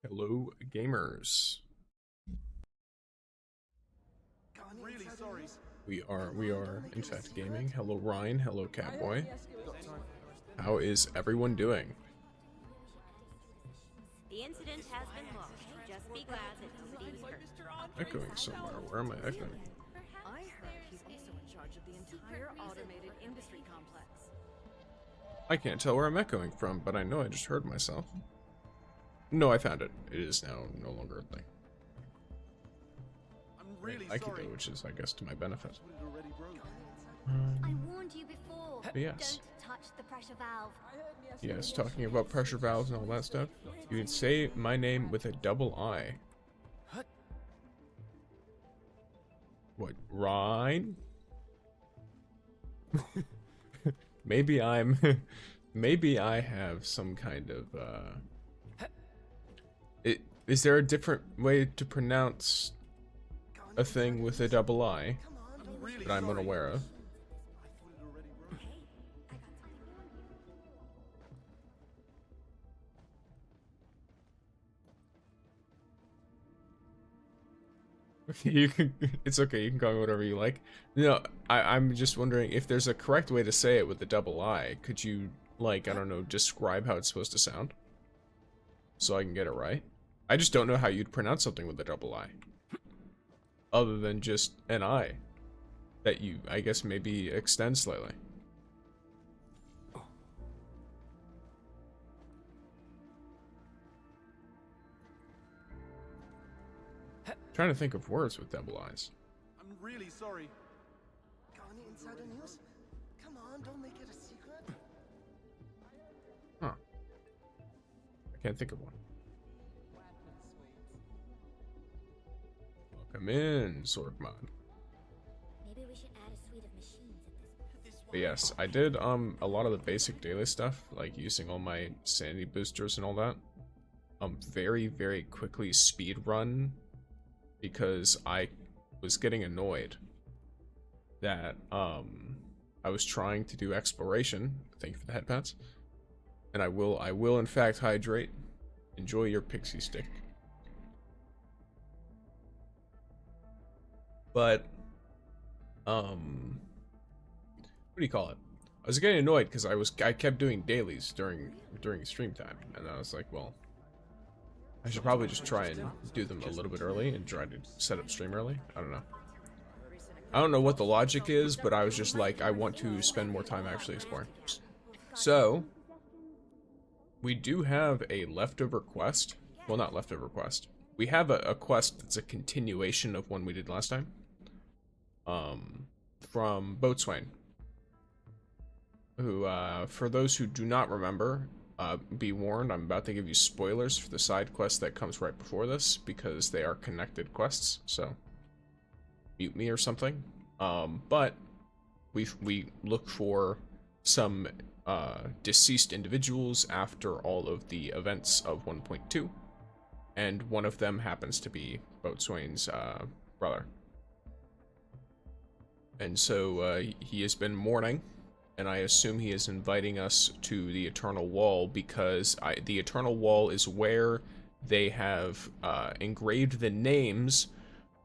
Hello, gamers. Really sorry. We are in fact gaming. Hello, Ryan. Hello, Catboy. How is everyone doing? The incident has been logged. Just be glad that nobody was hurt. Echoing somewhere. Where am I echoing? I heard he's also in charge of the entire automated industry complex. I can't tell where I'm echoing from, but I know I just heard myself. No, I found it. It is now no longer a thing. I'm really I keep sorry. it, which is, I guess, to my benefit. It already broke. I warned you before. Yes. Don't touch the pressure valve. Yes, talking about pressure valves and all that stuff. You can say my name with a double I. What, Ryan? Maybe I'm... Maybe I have some kind of, Is there a different way to pronounce a thing with a double I I'm really that I'm sorry. unaware of? I thought it already broke. You can, it's okay, you can call me whatever you like. No, I'm just wondering if there's a correct way to say it with the double I. Could you, like, I don't know, describe how it's supposed to sound? So I can get it right? I just don't know how you'd pronounce something with a double I. Other than just an I. That you, I guess, maybe extend slightly. Trying to think of words with double I's. I'm really sorry. Got any insider news? Come on, don't make it a secret. Huh. I can't think of one. Welcome in, Sorgmon. Maybe we should add a suite of machines at this point. But yes, I did a lot of the basic daily stuff, like using all my sanity boosters and all that. Very, very quickly speed run because I was getting annoyed that I was trying to do exploration. Thank you for the head pats. And I will in fact hydrate. Enjoy your pixie stick. But what do you call it? I was getting annoyed because I kept doing dailies during stream time, and I was like, well, I should probably just try and do them a little bit early and try to set up stream early. I don't know. I don't know what the logic is, but I was just like, I want to spend more time actually exploring. So we do have a leftover quest. Well, not leftover quest. We have a quest that's a continuation of one we did last time. From Boatswain. Who, for those who do not remember, be warned, I'm about to give you spoilers for the side quest that comes right before this, because they are connected quests, so mute me or something. But we look for some deceased individuals after all of the events of 1.2, and one of them happens to be Boatswain's brother. And so he has been mourning, and I assume he is inviting us to the Eternal Wall because the Eternal Wall is where they have engraved the names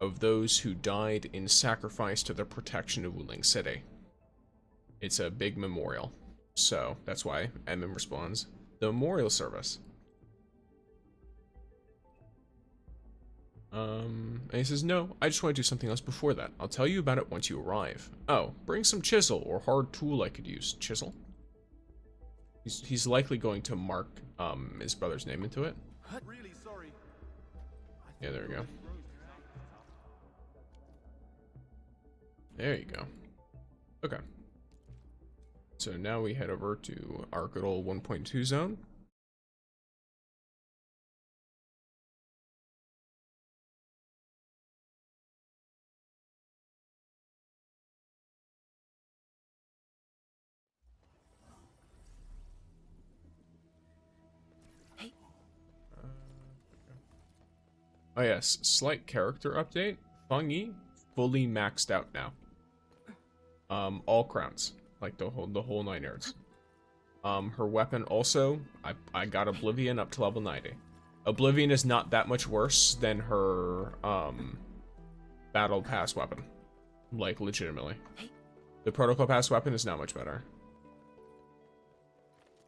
of those who died in sacrifice to the protection of Wuling City. It's a big memorial, so that's why MM responds, the memorial service. And he says, no, I just want to do something else before that. I'll tell you about it once you arrive. Oh, bring some chisel or hard tool I could use. Chisel? He's likely going to mark, his brother's name into it. Really sorry. Yeah, there we go. There you go. Okay. So now we head over to our good old 1.2 zone. Oh yes, slight character update. Fangyi, fully maxed out now. All crowns, like the whole 9 yards. Her weapon also, I got Oblivion up to level 90. Oblivion is not that much worse than her battle pass weapon. Like, legitimately. The protocol pass weapon is not much better.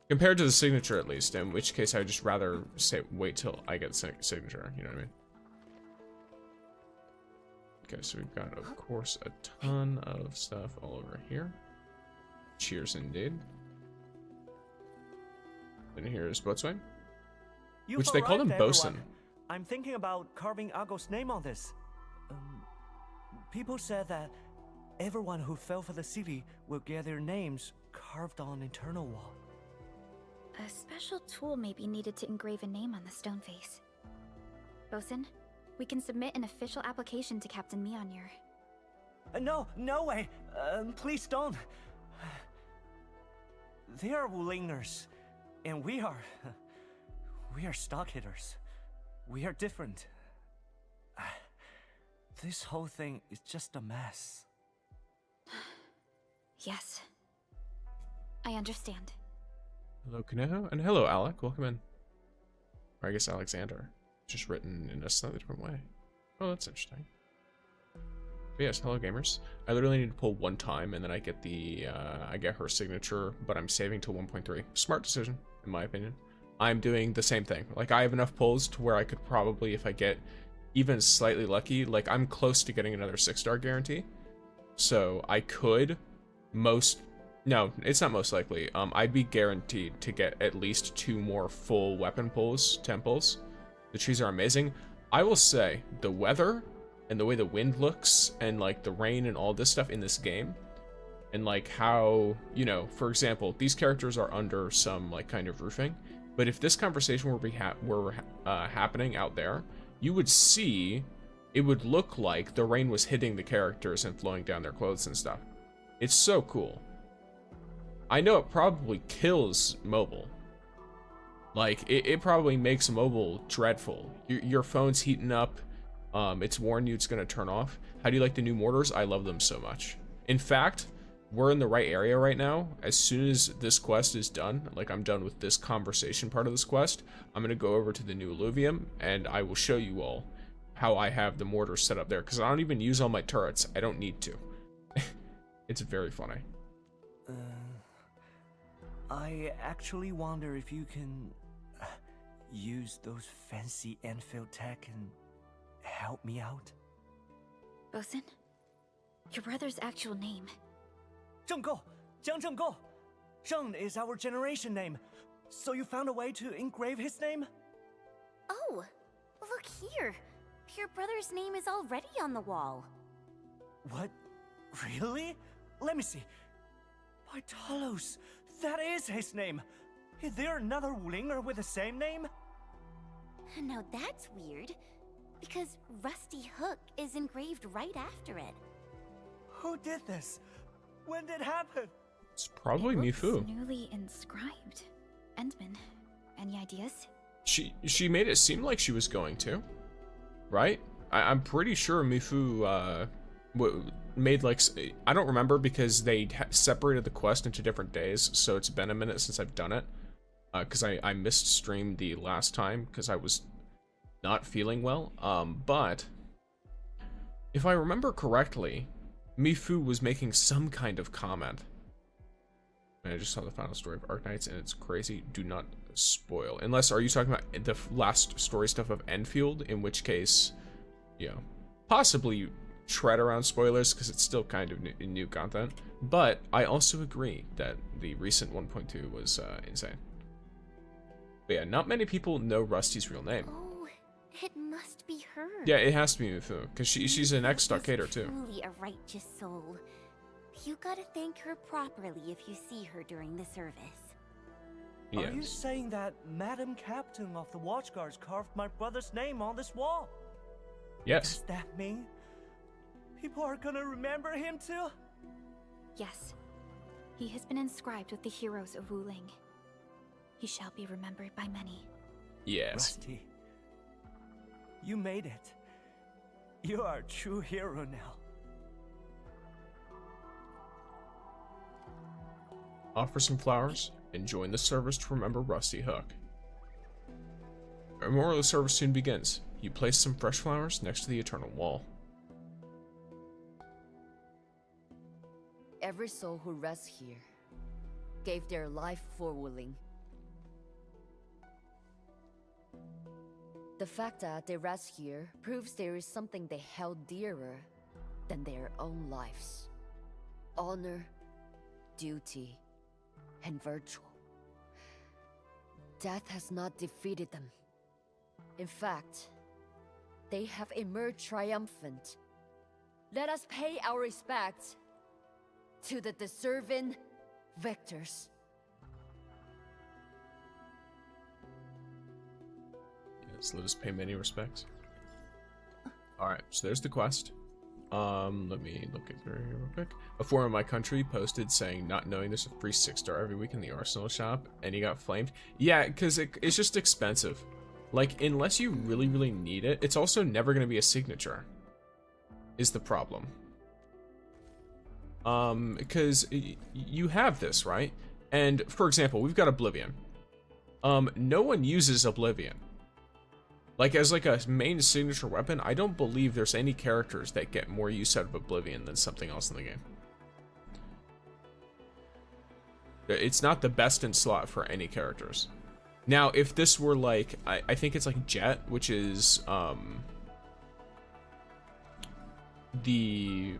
Compared to the signature, at least, in which case I would just rather say wait till I get signature, you know what I mean? Okay, so we've got, of course, a ton of stuff all over here. Cheers, indeed. And here's Boatswain, which they call him Bosun. I'm thinking about carving Argo's name on this. People said that everyone who fell for the city will get their names carved on internal wall. A special tool may be needed to engrave a name on the stone face. Bosun, we can submit an official application to Captain Mjolnir. No way! Please don't. They are Wulingers, and we are stock hitters. We are different. This whole thing is just a mess. Yes. I understand. Hello, Conejo, and hello, Alec. Welcome in. Or I guess Alexander. Just written in a slightly different way. Oh, that's interesting. But yes, hello, gamers. I literally need to pull one time, and then I get the, I get her signature, but I'm saving till 1.3. Smart decision, in my opinion. I'm doing the same thing. Like, I have enough pulls to where I could probably, if I get even slightly lucky, like, I'm close to getting another 6-star guarantee. So, I could no, it's not most likely. I'd be guaranteed to get at least 2 more full weapon pulls, 10 pulls. The trees are amazing. I will say, the weather and the way the wind looks and, like, the rain and all this stuff in this game, and, like, how, you know, for example, these characters are under some, like, kind of roofing, but if this conversation were happening out there, you would see, it would look like the rain was hitting the characters and flowing down their clothes and stuff. It's so cool. I know it probably kills mobile. Like, it probably makes mobile dreadful. Your phone's heating up. It's warned you it's going to turn off. How do you like the new mortars? I love them so much. In fact, we're in the right area right now. As soon as this quest is done, like I'm done with this conversation part of this quest, I'm going to go over to the new Alluvium, and I will show you all how I have the mortars set up there, because I don't even use all my turrets. I don't need to. It's very funny. I actually wonder if you can use those fancy Endfield tech and help me out. Bosun? Your brother's actual name. Zheng Zheng. Zheng is our generation name. So you found a way to engrave his name? Oh, look here. Your brother's name is already on the wall. What? Really? Let me see. By Talos, that is his name. Is there another Wulinger with the same name? Now that's weird, because Rusty Hook is engraved right after it. Who did this? When did it happen? It's probably Mifu. Newly inscribed. Endman, any ideas? She made it seem like she was going to, right? I'm pretty sure Mifu made, like, I don't remember because they separated the quest into different days, so it's been a minute since I've done it. Because I missed stream the last time because I was not feeling well. But if I remember correctly, Mifu was making some kind of comment. And I just saw the final story of Arknights, and it's crazy. Do not spoil. Unless, are you talking about the last story stuff of Endfield? In which case, you know, possibly tread around spoilers because it's still kind of new content. But I also agree that the recent 1.2 was insane. But yeah, not many people know Rusty's real name. Oh, it must be her. Yeah, it has to be Mifu, because she's an ex-stockator too. Truly a righteous soul. You gotta thank her properly if you see her during the service. Yes. Are you saying that Madam Captain of the Watchguards carved my brother's name on this wall? Yes. Does that mean people are gonna remember him too? Yes. He has been inscribed with the heroes of Wuling. He shall be remembered by many. Yes. Rusty, you made it. You are a true hero now. Offer some flowers and join the service to remember Rusty Hook. memorial service soon begins. You place some fresh flowers next to the eternal wall. Every soul who rests here gave their life for Wuling. The fact that they rest here proves there is something they held dearer than their own lives. Honor, duty, and virtue. Death has not defeated them. In fact, they have emerged triumphant. Let us pay our respects to the deserving victors. Yes, let us pay many respects. Alright, so there's the quest. Let me look at it real quick. A forum in my country posted saying not knowing there's a free 6-star every week in the Arsenal shop, and he got flamed. Yeah, because it's just expensive. Like, unless you really, really need it, it's also never going to be a signature, is the problem. Because you have this, right? And, for example, we've got Oblivion. No one uses Oblivion. Like, as like a main signature weapon, I don't believe there's any characters that get more use out of Oblivion than something else in the game. It's not the best in slot for any characters. Now, if this were like, I think it's like Jet, which is, the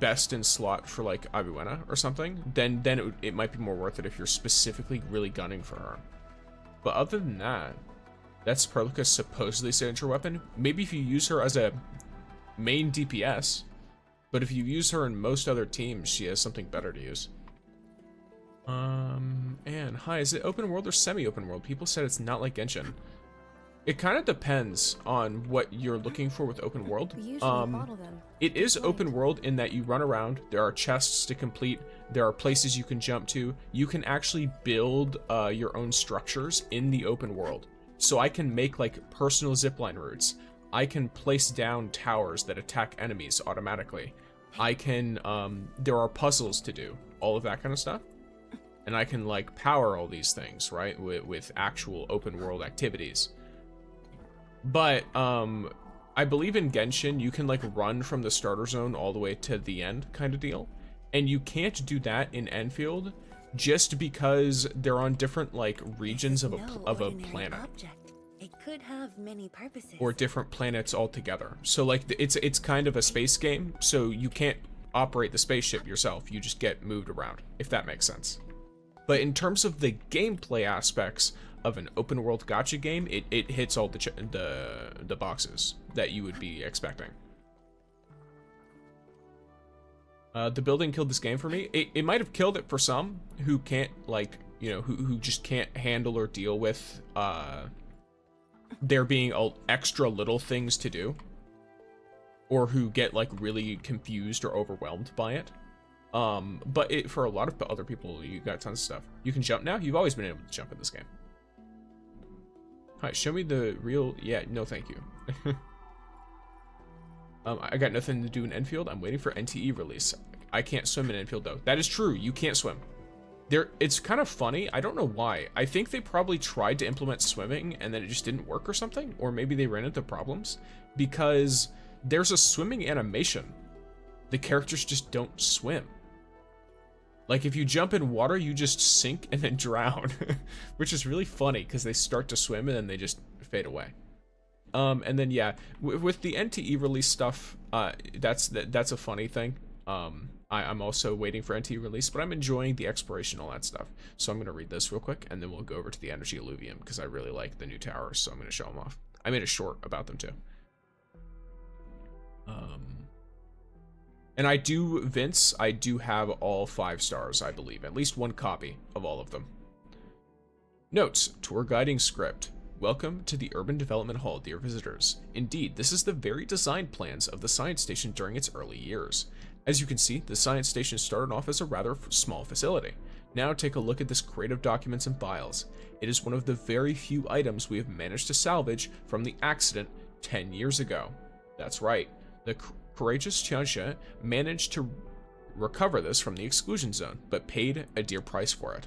best in slot for like Abuena or something, then it might be more worth it if you're specifically really gunning for her. But other than that, that's Perlica's supposedly signature weapon. Maybe if you use her as a main DPS, but if you use her in most other teams, she has something better to use. And hi, is it open world or semi-open world? People said it's not like Genshin. It kind of depends on what you're looking for with open world. It is open world in that you run around, there are chests to complete, there are places you can jump to, you can actually build your own structures in the open world. So I can make like personal zipline routes. I can place down towers that attack enemies automatically. I can, there are puzzles to do, all of that kind of stuff. And I can like power all these things, right, with actual open world activities. But I believe in Genshin you can like run from the starter zone all the way to the end kind of deal, and you can't do that in Endfield just because they're on different like regions of a planet. It could have many purposes. Or different planets altogether. So like it's kind of a space game, so you can't operate the spaceship yourself. You just get moved around, if that makes sense. But in terms of the gameplay aspects of an open world gacha game, it hits all the boxes that you would be expecting. The building killed this game for me. It might have killed it for some who can't like, you know, who just can't handle or deal with there being extra little things to do, or who get like really confused or overwhelmed by it. But for a lot of other people, you got tons of stuff. You can jump now. You've always been able to jump in this game. Hi, show me the real. Yeah, no, thank you. I got nothing to do in Endfield. I'm waiting for NTE release. I can't swim in Endfield though. That is true. You can't swim. It's kind of funny. I don't know why. I think they probably tried to implement swimming and then it just didn't work or something. Or maybe they ran into problems because there's a swimming animation. The characters just don't swim. Like if you jump in water, you just sink and then drown, which is really funny because they start to swim and then they just fade away. And then yeah, with the NTE release stuff, that's a funny thing. I'm also waiting for NTE release, but I'm enjoying the exploration, all that stuff. So I'm gonna read this real quick, and then we'll go over to the Energy Alluvium because I really like the new towers, so I'm gonna show them off. I made a short about them too. And I do, Vince, I do have all 5 stars, I believe. At least one copy of all of them. Notes, tour guiding script. Welcome to the Urban Development Hall, dear visitors. Indeed, this is the very design plans of the science station during its early years. As you can see, the science station started off as a rather small facility. Now take a look at this crate of documents and files. It is one of the very few items we have managed to salvage from the accident 10 years ago. That's right, the courageous Qianxue managed to recover this from the exclusion zone, but paid a dear price for it.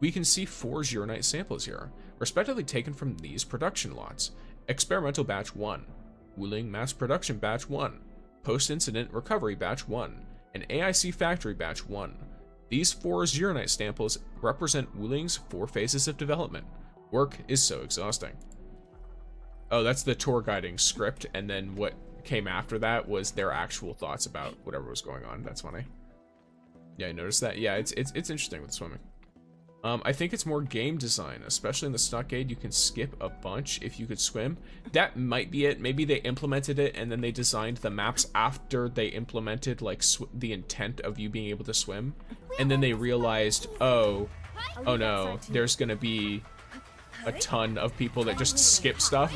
We can see 4 Zero Night samples here, respectively taken from these production lots. Experimental Batch 1, Wuling Mass Production Batch 1, Post-Incident Recovery Batch 1, and AIC Factory Batch 1. These 4 Zero Night samples represent Wuling's 4 phases of development. Work is so exhausting. Oh, that's the tour guiding script, and then what came after that was their actual thoughts about whatever was going on. That's funny. Yeah, I noticed that. Yeah, it's interesting with swimming. I think it's more game design, especially in the stockade. You can skip a bunch if you could swim. That might be it. Maybe they implemented it and then they designed the maps after they implemented like the intent of you being able to swim, and then they realized, oh no, there's gonna be a ton of people that just skip stuff.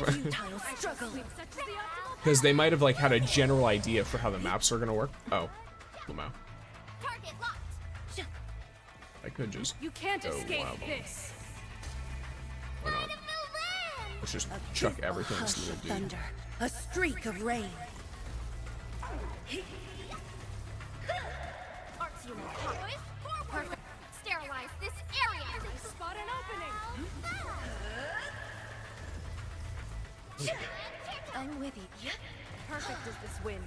Because they might have like had a general idea for how the maps are gonna work. Oh, Lamau. I could just You can't go escape wild. this. Why not? Let's just chuck everything this little dude. Thunder, a streak of rain. Perfect. Sterilize this area. Spot an opening. I'm with you. Perfect is this wind.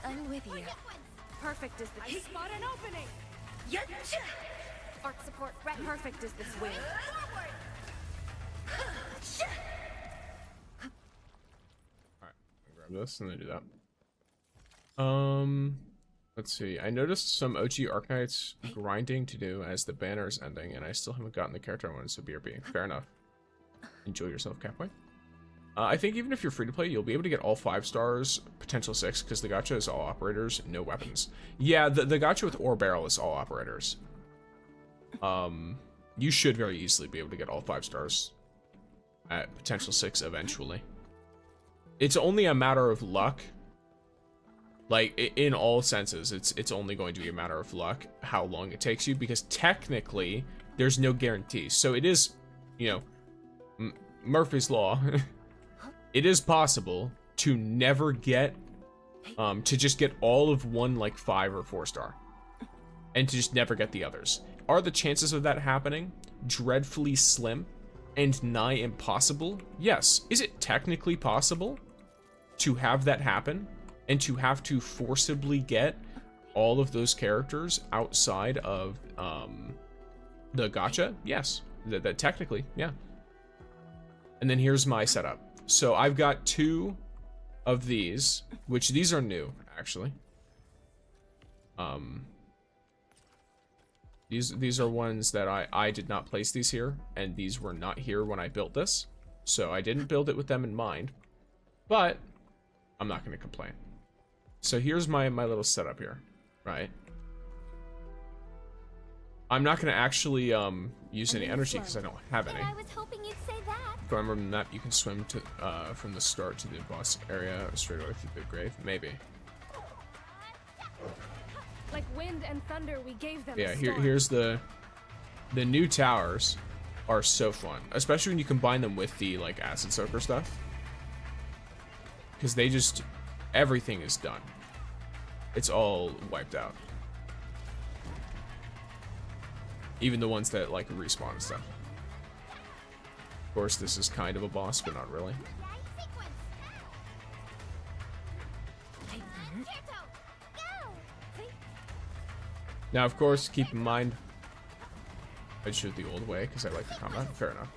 I'm with you. Perfect is this. Spot an opening. Arc support. Perfect is this wind. Alright, grab this and then do that. Let's see. I noticed some OG Arknights grinding to do as the banner is ending, and I still haven't gotten the character I wanted, so BRB. Fair enough. Enjoy yourself, Catboy. I think even if you're free to play, you'll be able to get all 5 stars, potential 6, because the gacha is all operators, no weapons. Yeah, the gacha with ore barrel is all operators. You should very easily be able to get all 5 stars at potential 6 eventually. It's only a matter of luck. Like, in all senses, it's only going to be a matter of luck how long it takes you, because technically, there's no guarantee. So it is, you know, Murphy's Law. It is possible to never get, to just get all of one, like, 5 or 4 star. And to just never get the others. Are the chances of that happening dreadfully slim and nigh impossible? Yes. Is it technically possible to have that happen? And to have to forcibly get all of those characters outside of the gacha? Yes. That technically, yeah. And then here's my setup. So I've got 2 of these, which these are new, actually. These are ones that I did not place these here, and these were not here when I built this. So I didn't build it with them in mind. But I'm not going to complain. So here's my little setup here, right? I'm not going to actually use any energy because I don't have any. I was hoping you'd say that. Remember the map, you can swim to from the start to the boss area straight away through the grave. Maybe. Like wind and thunder, we gave them. Yeah, here's the new towers are so fun, especially when you combine them with the like acid soaker stuff, because they just everything is done. It's all wiped out. Even the ones that like respawn and stuff. Of course, this is kind of a boss, but not really. Now, of course, keep in mind, I shoot the old way because I like the combat. Fair enough.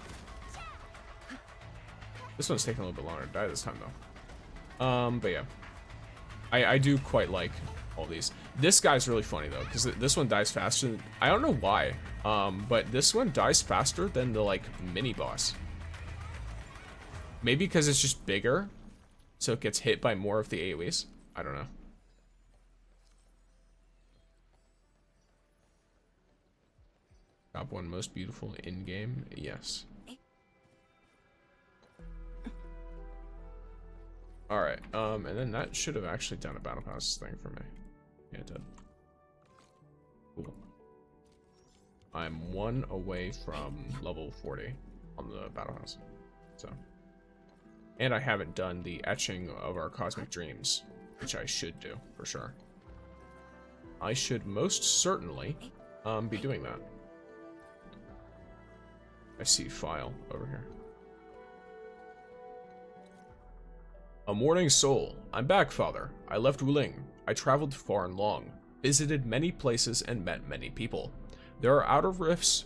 This one's taking a little bit longer to die this time, though. But yeah. I do quite like all these. This guy's really funny, though, because this one dies faster than... I don't know why, but this one dies faster than the, like, mini-boss. Maybe because it's just bigger, so it gets hit by more of the AoEs. I don't know. Top 1 most beautiful in-game? Yes. Alright, and then that should have actually done a battle pass thing for me. Yeah, it did. Cool. I'm 1 away from level 40 on the battle pass. So. And I haven't done the etching of our cosmic dreams, which I should do, for sure. I should most certainly be doing that. I see file over here. A morning soul. I'm back, father. I left Wuling. I traveled far and long, visited many places and met many people. There are other rifts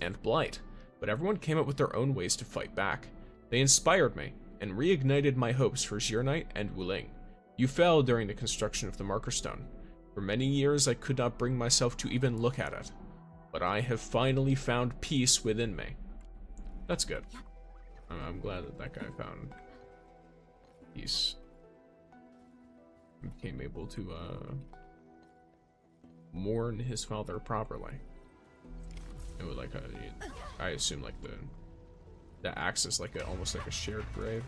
and blight, but everyone came up with their own ways to fight back. They inspired me and reignited my hopes for Zhuang and Wuling. You fell during the construction of the marker stone. For many years I could not bring myself to even look at it, but I have finally found peace within me. That's good. I'm glad that that guy found peace. Became able to mourn his father properly. It would like I assume like the axe is like almost like a shared grave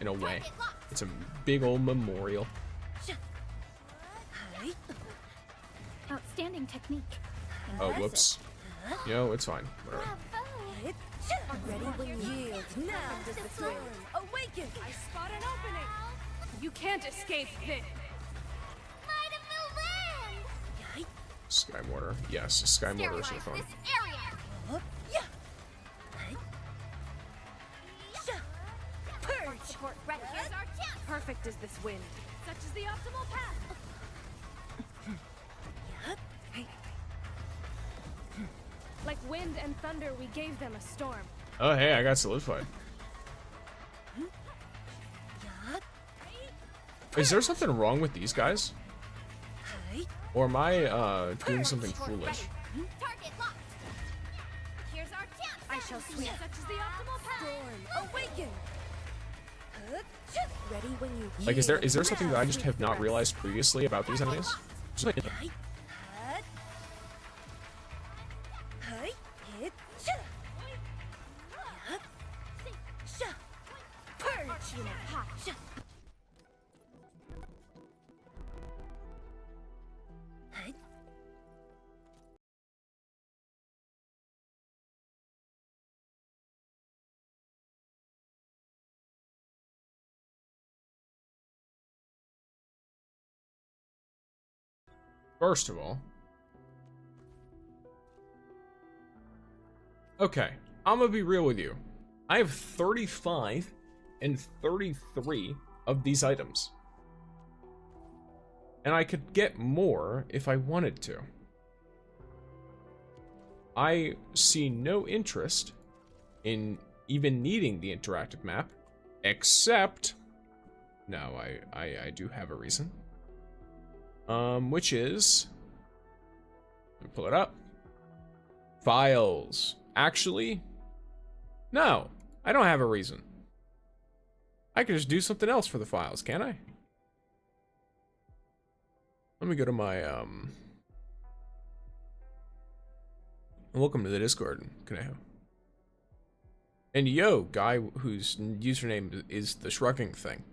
in a way. It's a big old memorial. Outstanding technique. Oh, whoops. Yo, it's fine. Whatever. Ready when you yield. Now does the storm awaken. I spot an opening. You can't escape this. Might of the wind! Sky mortar. Yes, sky mortars are fun. This area! Purge. Support ready. Here's our chance. Perfect is this wind. Such is the optimal path. Like wind and thunder, we gave them a storm. Oh, hey, I got solidified. Is there something wrong with these guys? Or am I doing something foolish? Target locked! Here's our chance! I shall sweep. Such is the optimal path. Storm awaken. Ready when you Like, is there something that I just have not realized previously about these enemies? Just like- First of all, okay, I'm gonna be real with you. I have 35 and 33 of these items. And I could get more if I wanted to. I see no interest in even needing the interactive map, except, no, I do have a reason. Which is, let me pull it up. Files. Actually, no, I don't have a reason. I could just do something else for the files, can't I? Let me go to my, welcome to the Discord, Kaneho. And yo, guy whose username is the shrugging thing.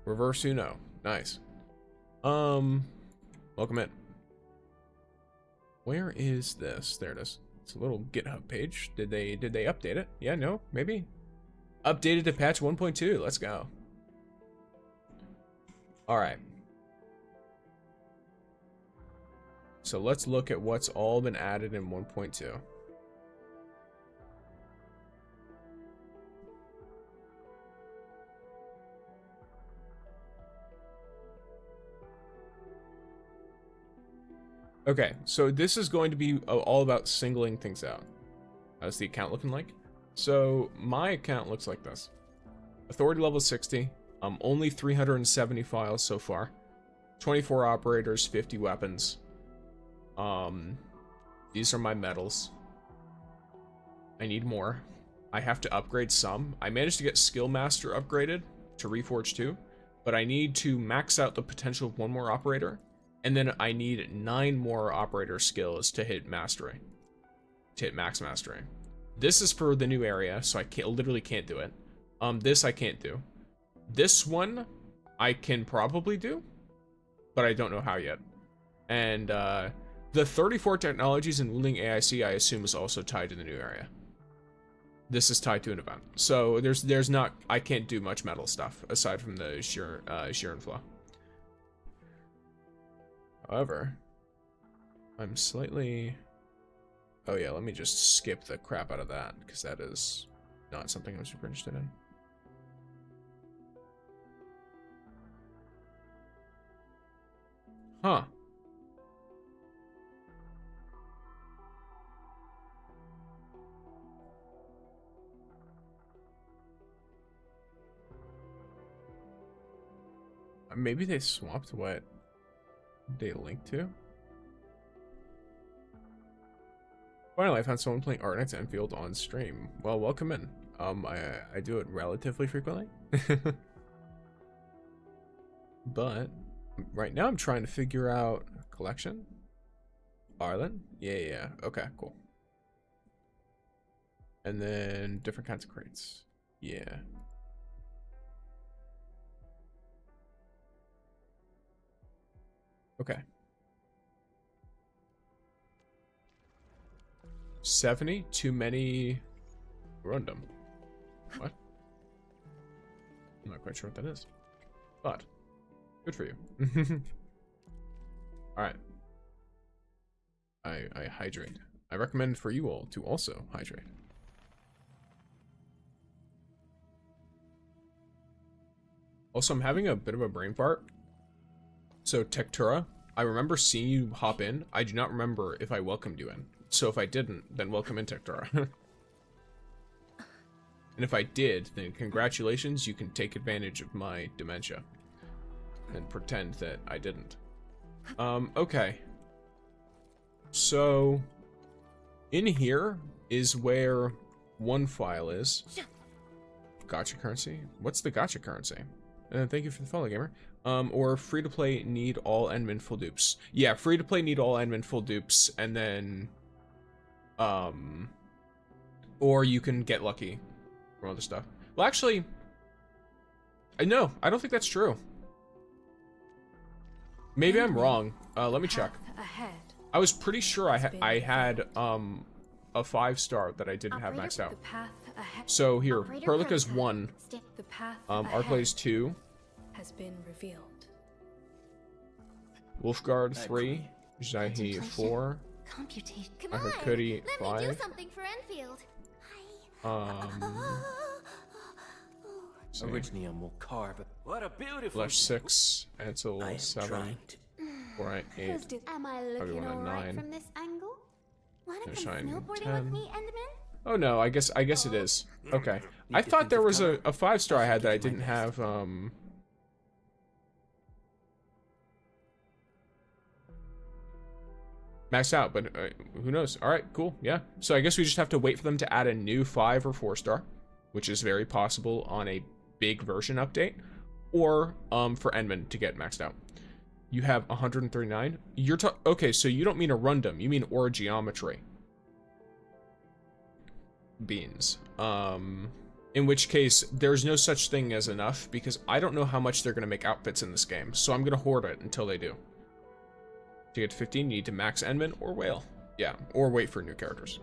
Reverse Uno. Nice. Welcome in. Where is this? There it is. It's a little GitHub page. Did they update it? Yeah, no, maybe. Updated to patch 1.2. Let's go. All right. So let's look at what's all been added in 1.2. Okay, so this is going to be all about singling things out. How's the account looking like? So my account looks like this. Authority level 60. Only 370 files so far. 24 operators, 50 weapons. These are my medals. I need more. I have to upgrade some. I managed to get Skill Master upgraded to Reforge 2, but I need to max out the potential of one more operator. And then I need 9 more operator skills to hit mastery. To hit max mastery. This is for the new area, so I literally can't do it. This I can't do. This one I can probably do, but I don't know how yet. And the 34 technologies in Wuling AIC I assume is also tied to the new area. This is tied to an event. So there's not, I can't do much metal stuff aside from the sheer flow. However, I'm slightly... Oh yeah, let me just skip the crap out of that, because that is not something I'm super interested in. Huh. Maybe they swapped what they linked to? Finally, I found someone playing Arknights Endfield on stream. Well, welcome in. I do it relatively frequently. But right now I'm trying to figure out collection. Ireland? Yeah. Okay, cool. And then different kinds of crates. Yeah. Okay. 70? Too many random. What? I'm not quite sure what that is. But good for you. Alright. I hydrate. I recommend for you all to also hydrate. Also, I'm having a bit of a brain fart. So, Tektura, I remember seeing you hop in. I do not remember if I welcomed you in. So if I didn't, then welcome in, Tektura. And if I did, then congratulations, you can take advantage of my dementia. And pretend that I didn't. Okay. So, in here is where one file is. Gacha currency? What's the gacha currency? Thank you for the follow, gamer. Or free-to-play need all Endman full dupes. Yeah, free-to-play need all Endman full dupes, and then... or you can get lucky from other stuff. Well, actually... No, I don't think that's true. Maybe I'm wrong. Let me check. I was pretty sure I had a 5-star that I didn't have maxed out. So here, Perlica's 1. Arklay's 2. Has been revealed. Wolfguard 3. Jaihi 4. Computation. Come Ahakuri 5. Let me do something for Enfield. Originally, will carve. What a beautiful. Flesh 6. Ansel 7. 4, 8. Am I Probably looking one at alright 9. from this angle? Wanna come Shine snowboarding 10. with me, Enderman? Oh no, I guess it is. Okay. I thought there was a 5-star I had that I didn't have, maxed out, but who knows? Alright, cool, yeah. So I guess we just have to wait for them to add a new 5 or 4-star, which is very possible on a big version update, or for Endman to get maxed out. You have 139? Okay, so you don't mean a rundum, you mean orogeometry. Beans. In which case, there's no such thing as enough, because I don't know how much they're going to make outfits in this game, so I'm going to hoard it until they do. To get to 15, you need to max Endman or Whale. Yeah, or wait for new characters.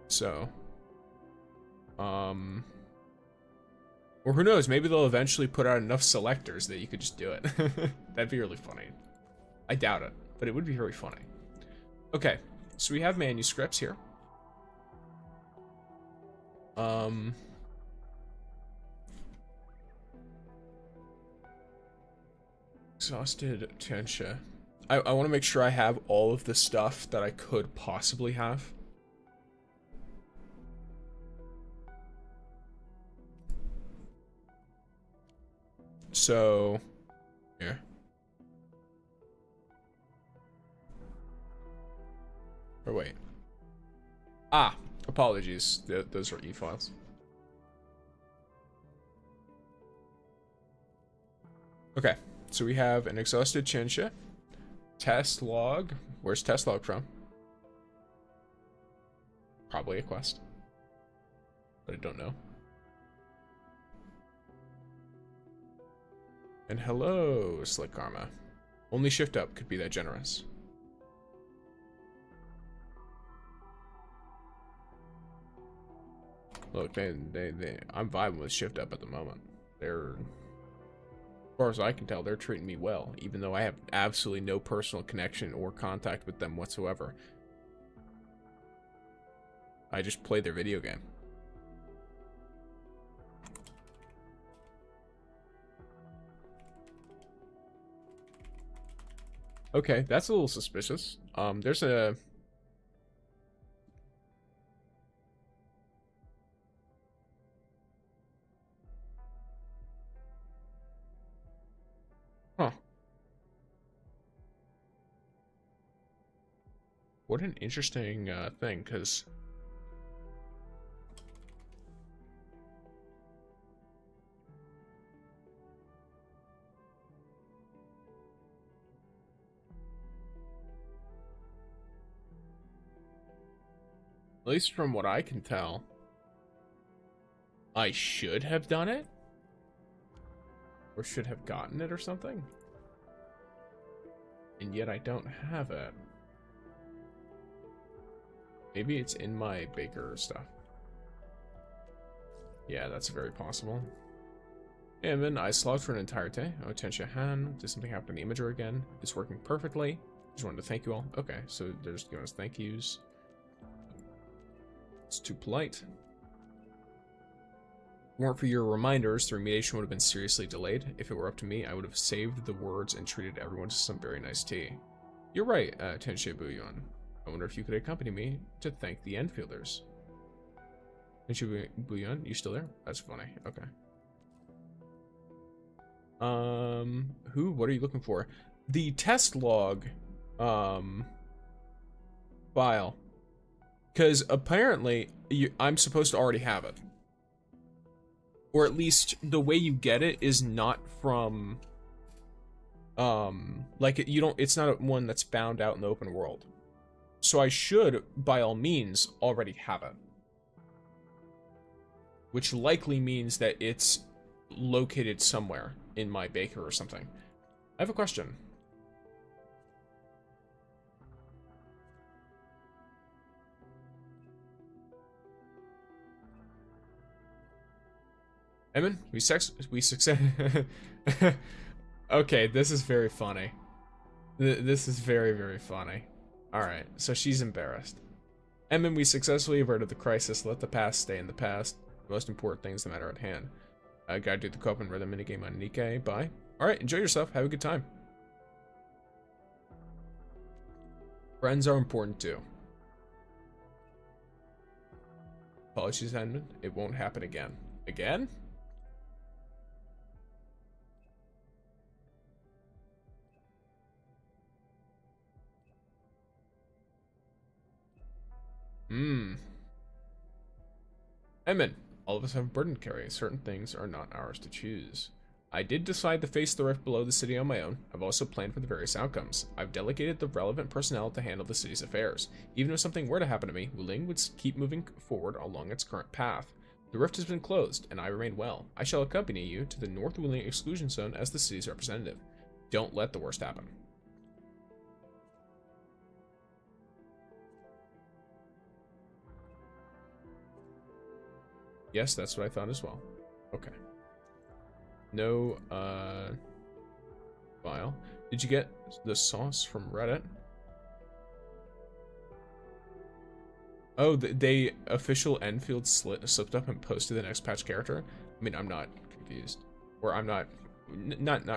So, or who knows, maybe they'll eventually put out enough selectors that you could just do it. That'd be really funny. I doubt it, but it would be very funny. Okay, so we have manuscripts here. Exhausted Tensha. I want to make sure I have all of the stuff that I could possibly have. So, yeah. Or wait. Ah, apologies. Those are e-files. Okay, so we have an exhausted Chinsha. Test log. Where's test log from? Probably a quest. But I don't know. And hello, Slick Karma. Only shift up could be that generous. Look, I'm vibing with shift up at the moment. They're, as far as I can tell, they're treating me well, even though I have absolutely no personal connection or contact with them whatsoever. I just play their video game. Okay, that's a little suspicious. There's a... Huh. What an interesting thing, because... At least from what I can tell, I should have done it? Or should have gotten it or something? And yet I don't have it. Maybe it's in my baker stuff. Yeah, that's very possible. And then I slogged for an entire day. Oh, Tensha Han. Did something happen to the imager again? It's working perfectly. Just wanted to thank you all. Okay, so they're just giving us thank yous. It's too polite. Weren't for your reminders, the remediation would have been seriously delayed. If it were up to me, I would have saved the words and treated everyone to some very nice tea. You're right, Tenshe Bouillon. I wonder if you could accompany me to thank the Enfielders. Tenshe Bouillon, you still there? That's funny. Okay. Who? What are you looking for? The test log, file. Because apparently, I'm supposed to already have it. Or at least, the way you get it is not from... like, it's not one that's found out in the open world. So I should, by all means, already have it. Which likely means that it's located somewhere in my baker or something. I have a question. Emin, we success. Okay, this is very funny. This is very, very funny. Alright, so she's embarrassed. Emin, we successfully averted the crisis. Let the past stay in the past. The most important things that matter at hand. Gotta do the co-op and rhythm minigame on Nikkei. Bye. Alright, enjoy yourself. Have a good time. Friends are important too. Apologies, Emin. It won't happen again. Again? Emin, all of us have a burden to carry. Certain things are not ours to choose. I did decide to face the rift below the city on my own. I've also planned for the various outcomes. I've delegated the relevant personnel to handle the city's affairs. Even if something were to happen to me, Wuling would keep moving forward along its current path. The rift has been closed, and I remain well. I shall accompany you to the North Wuling Exclusion Zone as the city's representative. Don't let the worst happen. Yes, that's what I thought as well. Okay. No, file. Did you get the sauce from Reddit? Oh, they official Endfield slipped up and posted the next patch character? I mean, I'm not confused. Or I'm not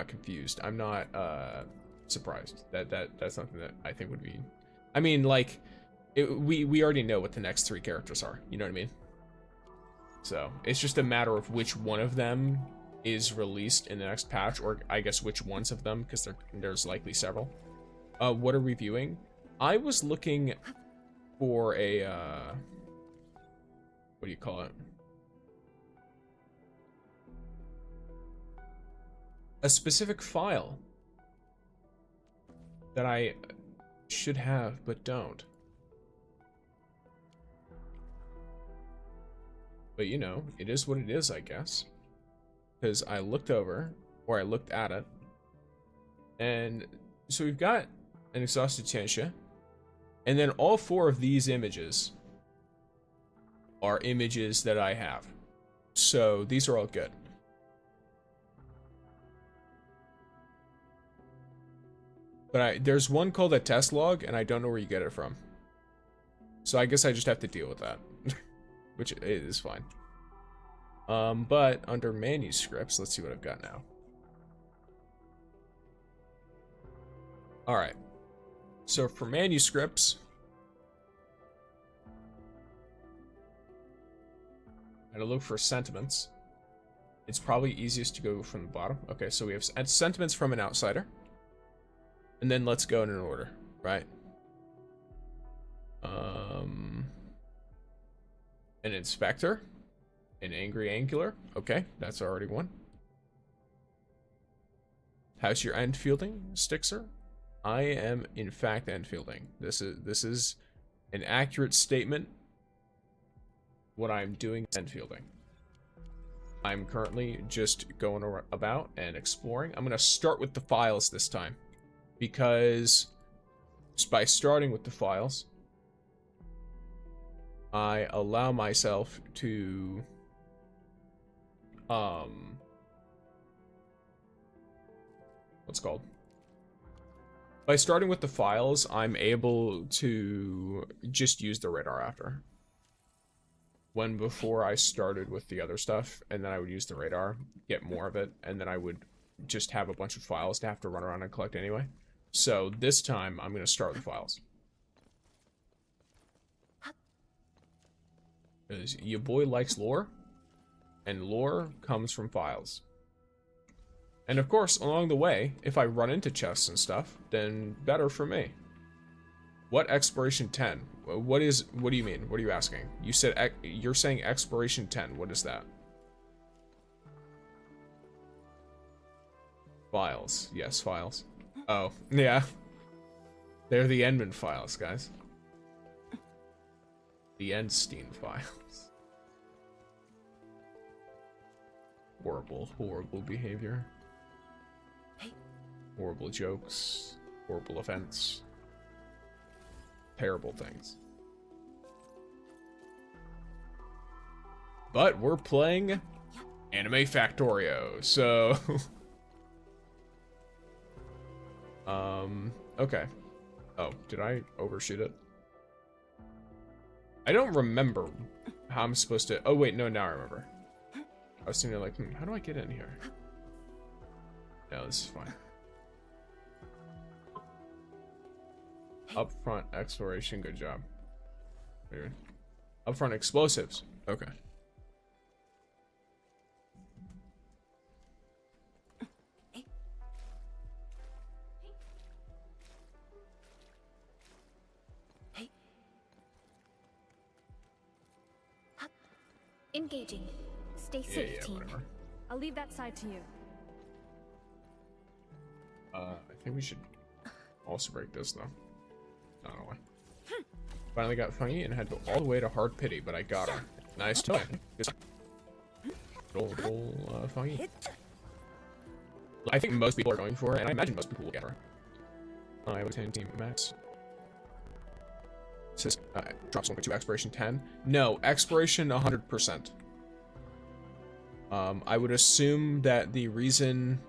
confused. I'm not, surprised. That's something that I think would be... I mean, like, we already know what the next 3 characters are. You know what I mean? So, it's just a matter of which one of them is released in the next patch, or I guess which ones of them, because there's likely several. What are we viewing? I was looking for a, what do you call it? A specific file that I should have, but don't. But, you know, it is what it is, I guess. Because I looked over, or I looked at it, and so we've got an exhausted Tianxia, and then all 4 of these images are images that I have. So these are all good. But there's one called a test log, and I don't know where you get it from. So I guess I just have to deal with that. Which is fine. But under manuscripts, let's see what I've got now. Alright. So for manuscripts, I gotta look for sentiments. It's probably easiest to go from the bottom. Okay, so we have sentiments from an outsider. And then let's go in an order, right? An inspector. An angry angular. Okay, that's already one. How's your Endfielding, Stixer? I am, in fact, Endfielding. This is an accurate statement. What I'm doing is Endfielding. I'm currently just going about and exploring. I'm going to start with the files this time. Because by starting with the files, I allow myself to what's it called? By starting with the files, I'm able to just use the radar after. When before I started with the other stuff, and then I would use the radar, get more of it, and then I would just have a bunch of files to have to run around and collect anyway. So this time, I'm going to start with files. Because your boy likes lore, and lore comes from files. And of course, along the way, if I run into chests and stuff, then better for me. What exploration 10? What do you mean? What are you asking? You said you're saying exploration 10. What is that? Files. Yes, files. Oh, yeah. They're the Endman files, guys. The Endstein files. Horrible, horrible behavior. Horrible jokes. Horrible offense. Terrible things. But we're playing Anime Factorio, so... okay. Oh, did I overshoot it? I don't remember how I'm supposed to... Oh, wait, no, now I remember. I was thinking like, how do I get in here? No, this is fine. Upfront exploration, good job. Weird. Upfront explosives, okay. Engaging. Stay safe, team. Whatever. I'll leave that side to you. I think we should also break this though. I don't know why. Finally got Fangyi and had to go all the way to Hard Pity, but I got her. Nice toy. Roll, Fangyi. I think most people are going for it, and I imagine most people will get her. I have a 10 team max. It says drops 1 to exploration 10. No, exploration 100%. I would assume that the reason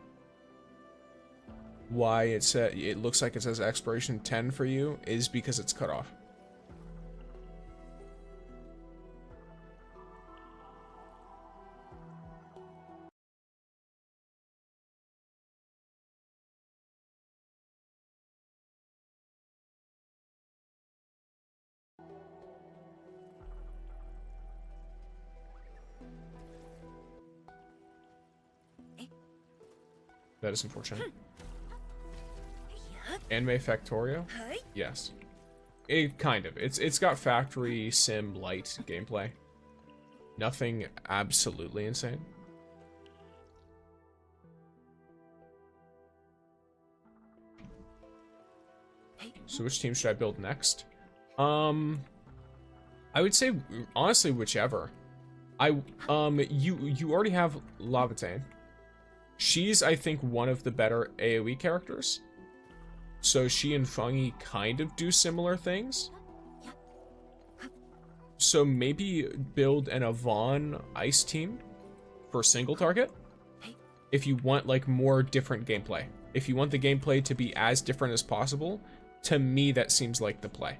why it looks like it says exploration 10 for you is because it's cut off. That is unfortunate. Anime Factorio? Yes. Kind of. It's got factory sim light gameplay. Nothing absolutely insane. So which team should I build next? I would say honestly whichever. You already have Lavatane. She's, I think, one of the better AoE characters. So she and Fangyi kind of do similar things. So maybe build an Avon Ice team for single target. If you want, like, more different gameplay. if you want the gameplay to be as different as possible, to me that seems like the play.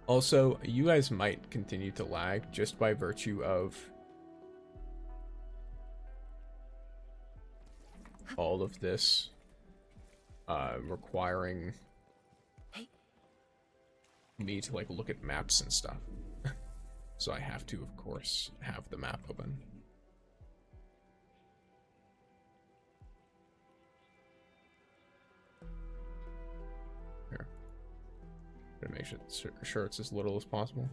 Also, you guys might continue to lag just by virtue of all of this requiring me to like look at maps and stuff. So I have to, of course, have the map open. Here. Gonna make sure it's as little as possible.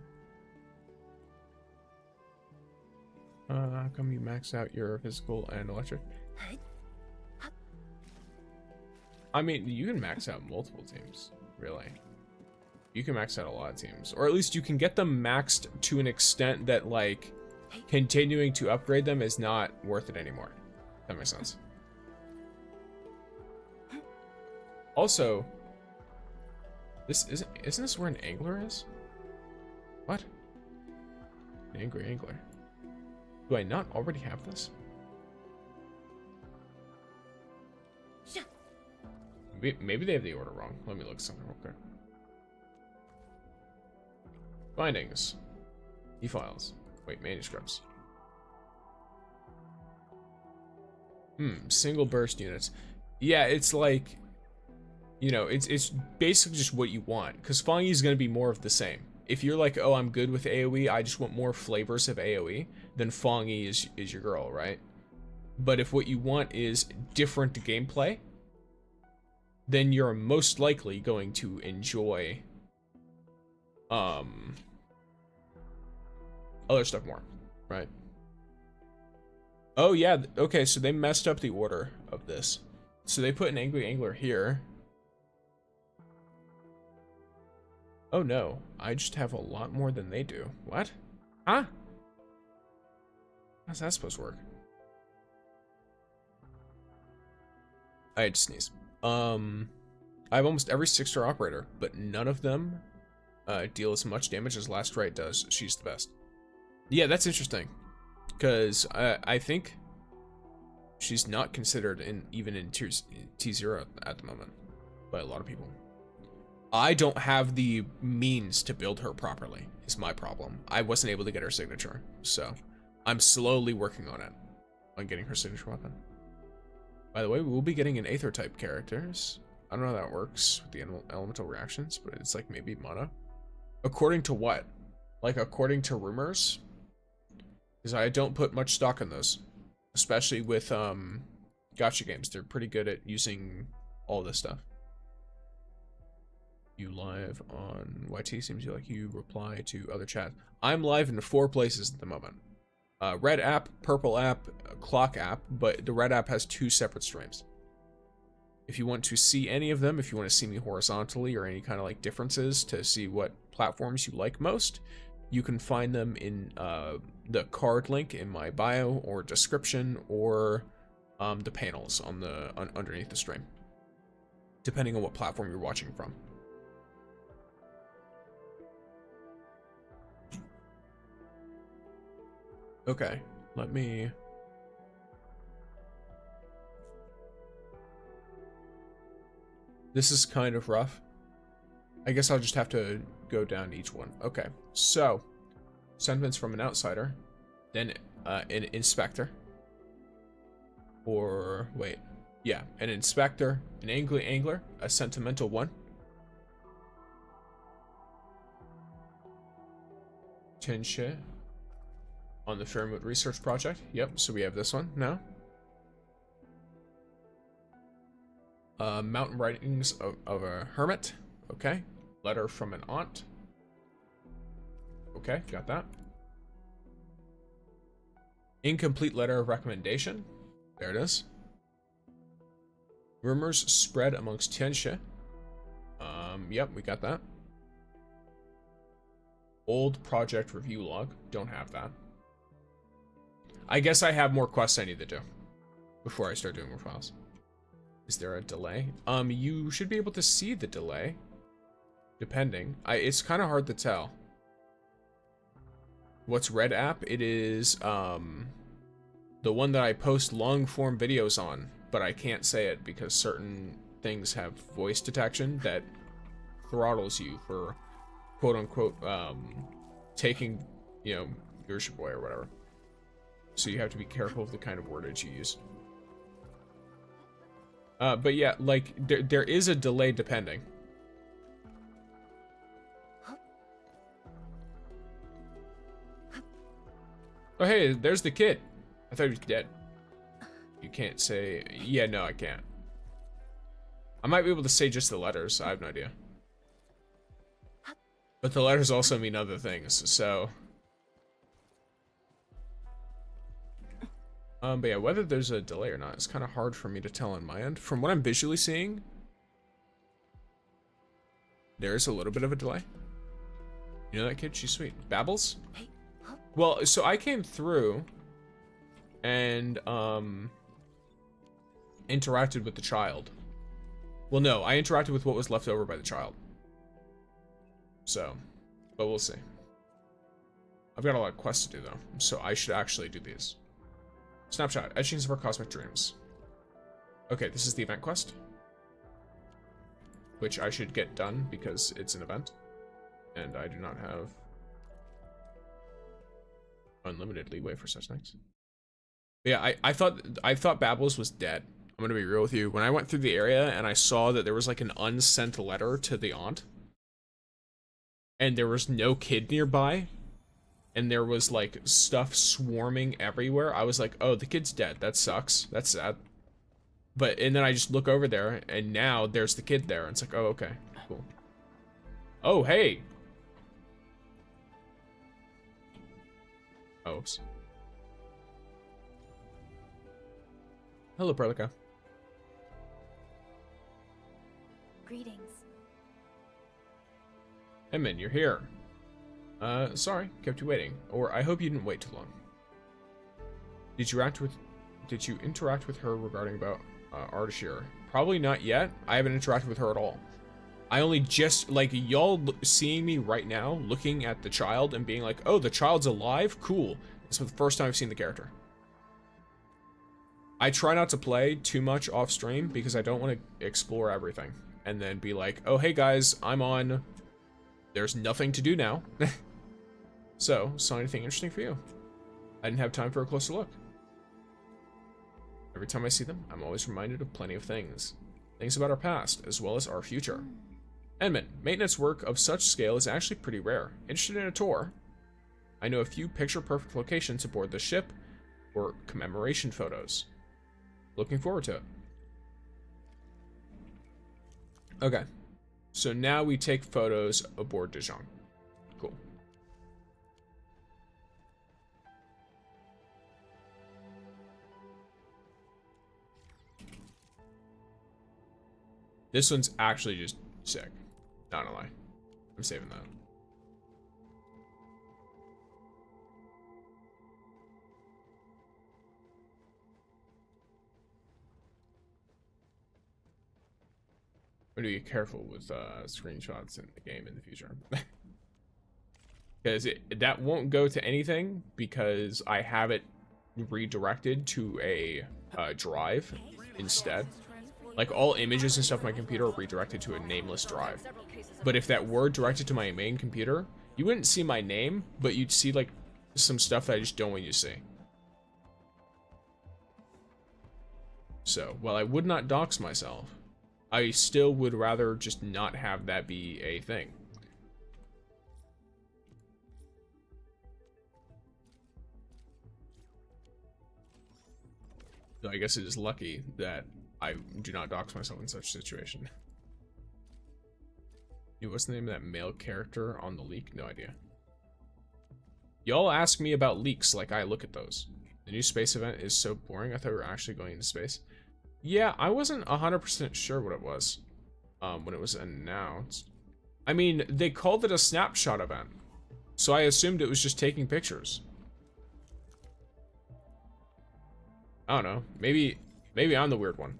How come you max out your physical and electric? I mean, you can max out multiple teams, really. You can max out a lot of teams. Or at least you can get them maxed to an extent that, like, continuing to upgrade them is not worth it anymore. That makes sense. Also, isn't this where an angler is? What? An angry angler. Do I not already have this? Maybe they have the order wrong. Let me look something real quick. Findings. E-files. Wait, manuscripts. Single burst units. Yeah, it's like, you know, it's basically just what you want. Because Fangyi is going to be more of the same. If you're like, oh, I'm good with AoE, I just want more flavors of AoE, then Fangyi is your girl, right? But if what you want is different gameplay, then you're most likely going to enjoy other stuff more, right? Oh yeah, okay, so they messed up the order of this. So they put an angry angler here. Oh no, I just have a lot more than they do. What? Huh? How's that supposed to work? I had to sneeze. I have almost every 6-star operator, but none of them deal as much damage as Last Right does. She's the best. Yeah, that's interesting, because I think she's not considered even in T0 at the moment by a lot of people. I don't have the means to build her properly, is my problem. I wasn't able to get her signature, so I'm slowly working on it, on getting her signature weapon. By the way, we will be getting an Aether type characters. I don't know how that works with the elemental reactions, but it's like maybe mono. According to what? Like according to rumors? Because I don't put much stock in those. Especially with gacha games. They're pretty good at using all this stuff. You live on YT? Seems like you reply to other chat. I'm live in 4 places at the moment. Red app, purple app, clock app, but the red app has 2 separate streams. If you want to see any of them, if you want to see me horizontally or any kind of like differences to see what platforms you like most, you can find them in the card link in my bio or description or the panels on underneath the stream, depending on what platform you're watching from. Okay, let me... This is kind of rough. I guess I'll just have to go down each one. Okay, so sentiments from an outsider, then an inspector, or wait, yeah, an inspector, an angry angler, a sentimental one, Tianxie on the Fairmount Research Project. Yep, so we have this one now. Mountain Writings of a Hermit. Okay. Letter from an Aunt. Okay, got that. Incomplete Letter of Recommendation. There it is. Rumors spread amongst Tianxie. Yep, we got that. Old project review log. Don't have that. I guess I have more quests I need to do before I start doing more files. Is there a delay? You should be able to see the delay, depending. It's kind of hard to tell. What's red app? It is, the the one that I post long form videos on, but I can't say it because certain things have voice detection that throttles you for quote unquote taking, you know, viewership away or whatever. So you have to be careful of the kind of wordage you use. But yeah, like there is a delay depending. Oh hey, there's the kid. I thought he was dead. You can't say, yeah, no, I can't. I might be able to say just the letters, I have no idea. But the letters also mean other things, so. But yeah, whether there's a delay or not, it's kind of hard for me to tell on my end. From what I'm visually seeing, there's a little bit of a delay. You know that kid? She's sweet. Babbles? Well, so I came through and interacted with the child. Well, no, I interacted with what was left over by the child. So, but we'll see. I've got a lot of quests to do though, so I should actually do these. Snapshot, etchings of our cosmic dreams. Okay, this is the event quest, which I should get done because it's an event, and I do not have unlimited leeway for such things. But yeah, I thought Babbles was dead. I'm gonna be real with you. When I went through the area and I saw that there was like an unsent letter to the aunt, and there was no kid nearby, and there was like stuff swarming everywhere, I was like, oh, the kid's dead. That sucks. That's sad. But, and then I just look over there, and now there's the kid there, and it's like, oh, okay, cool. Oh, hey! Oh, oops. Hello, Prelica. Greetings. Edmund, you're here. Sorry, kept you waiting. Or I hope you didn't wait too long. Did you interact with her regarding about Ardashir? Probably not yet. I haven't interacted with her at all. I only just, like, y'all seeing me right now, looking at the child and being like, oh, the child's alive? Cool. This is the first time I've seen the character. I try not to play too much off stream because I don't want to explore everything. And then be like, oh, hey guys, I'm on. There's nothing to do now. So, saw anything interesting for you? I didn't have time for a closer look. Every time I see them, I'm always reminded of plenty of things. Things about our past, as well as our future. Edmund, maintenance work of such scale is actually pretty rare. Interested in a tour? I know a few picture-perfect locations aboard the ship, or commemoration photos. Looking forward to it. Okay. So now we take photos aboard Zhuang. Cool. This one's actually just sick. Not gonna lie. I'm saving that. I'm gonna be careful with screenshots in the game in the future. Because that won't go to anything because I have it redirected to a drive instead. Like, all images and stuff on my computer are redirected to a nameless drive. But if that were directed to my main computer, you wouldn't see my name, but you'd see, like, some stuff that I just don't want you to see. So, while I would not dox myself, I still would rather just not have that be a thing. So I guess it is lucky that I do not dox myself in such a situation. What's the name of that male character on the leak? No idea. Y'all ask me about leaks like I look at those. The new space event is so boring. I thought we were actually going into space. Yeah, I wasn't 100% sure what it was when it was announced. I mean, they called it a snapshot event, so I assumed it was just taking pictures. I don't know. Maybe I'm the weird one.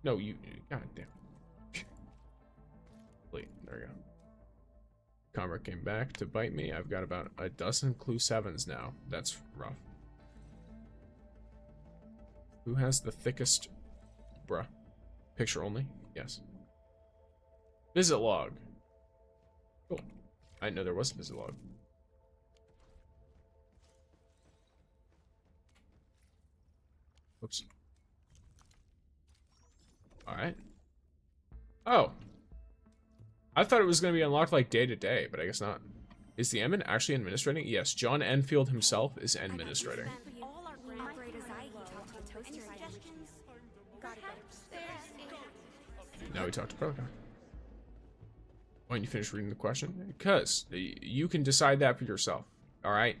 No, you. God damn. Wait, there we go. Karma came back to bite me. I've got about a dozen clue 7s now. That's rough. Who has the thickest... Bruh. Picture only? Yes. Visit log. Cool. I didn't know there was a visit log. Oops. Alright. Oh. I thought it was going to be unlocked like day to day, but I guess not. Is the admin actually administrating? Yes, John Endfield himself is administrating. Now we talk to Protocol. Why don't you finish reading the question? Because you can decide that for yourself. Alright?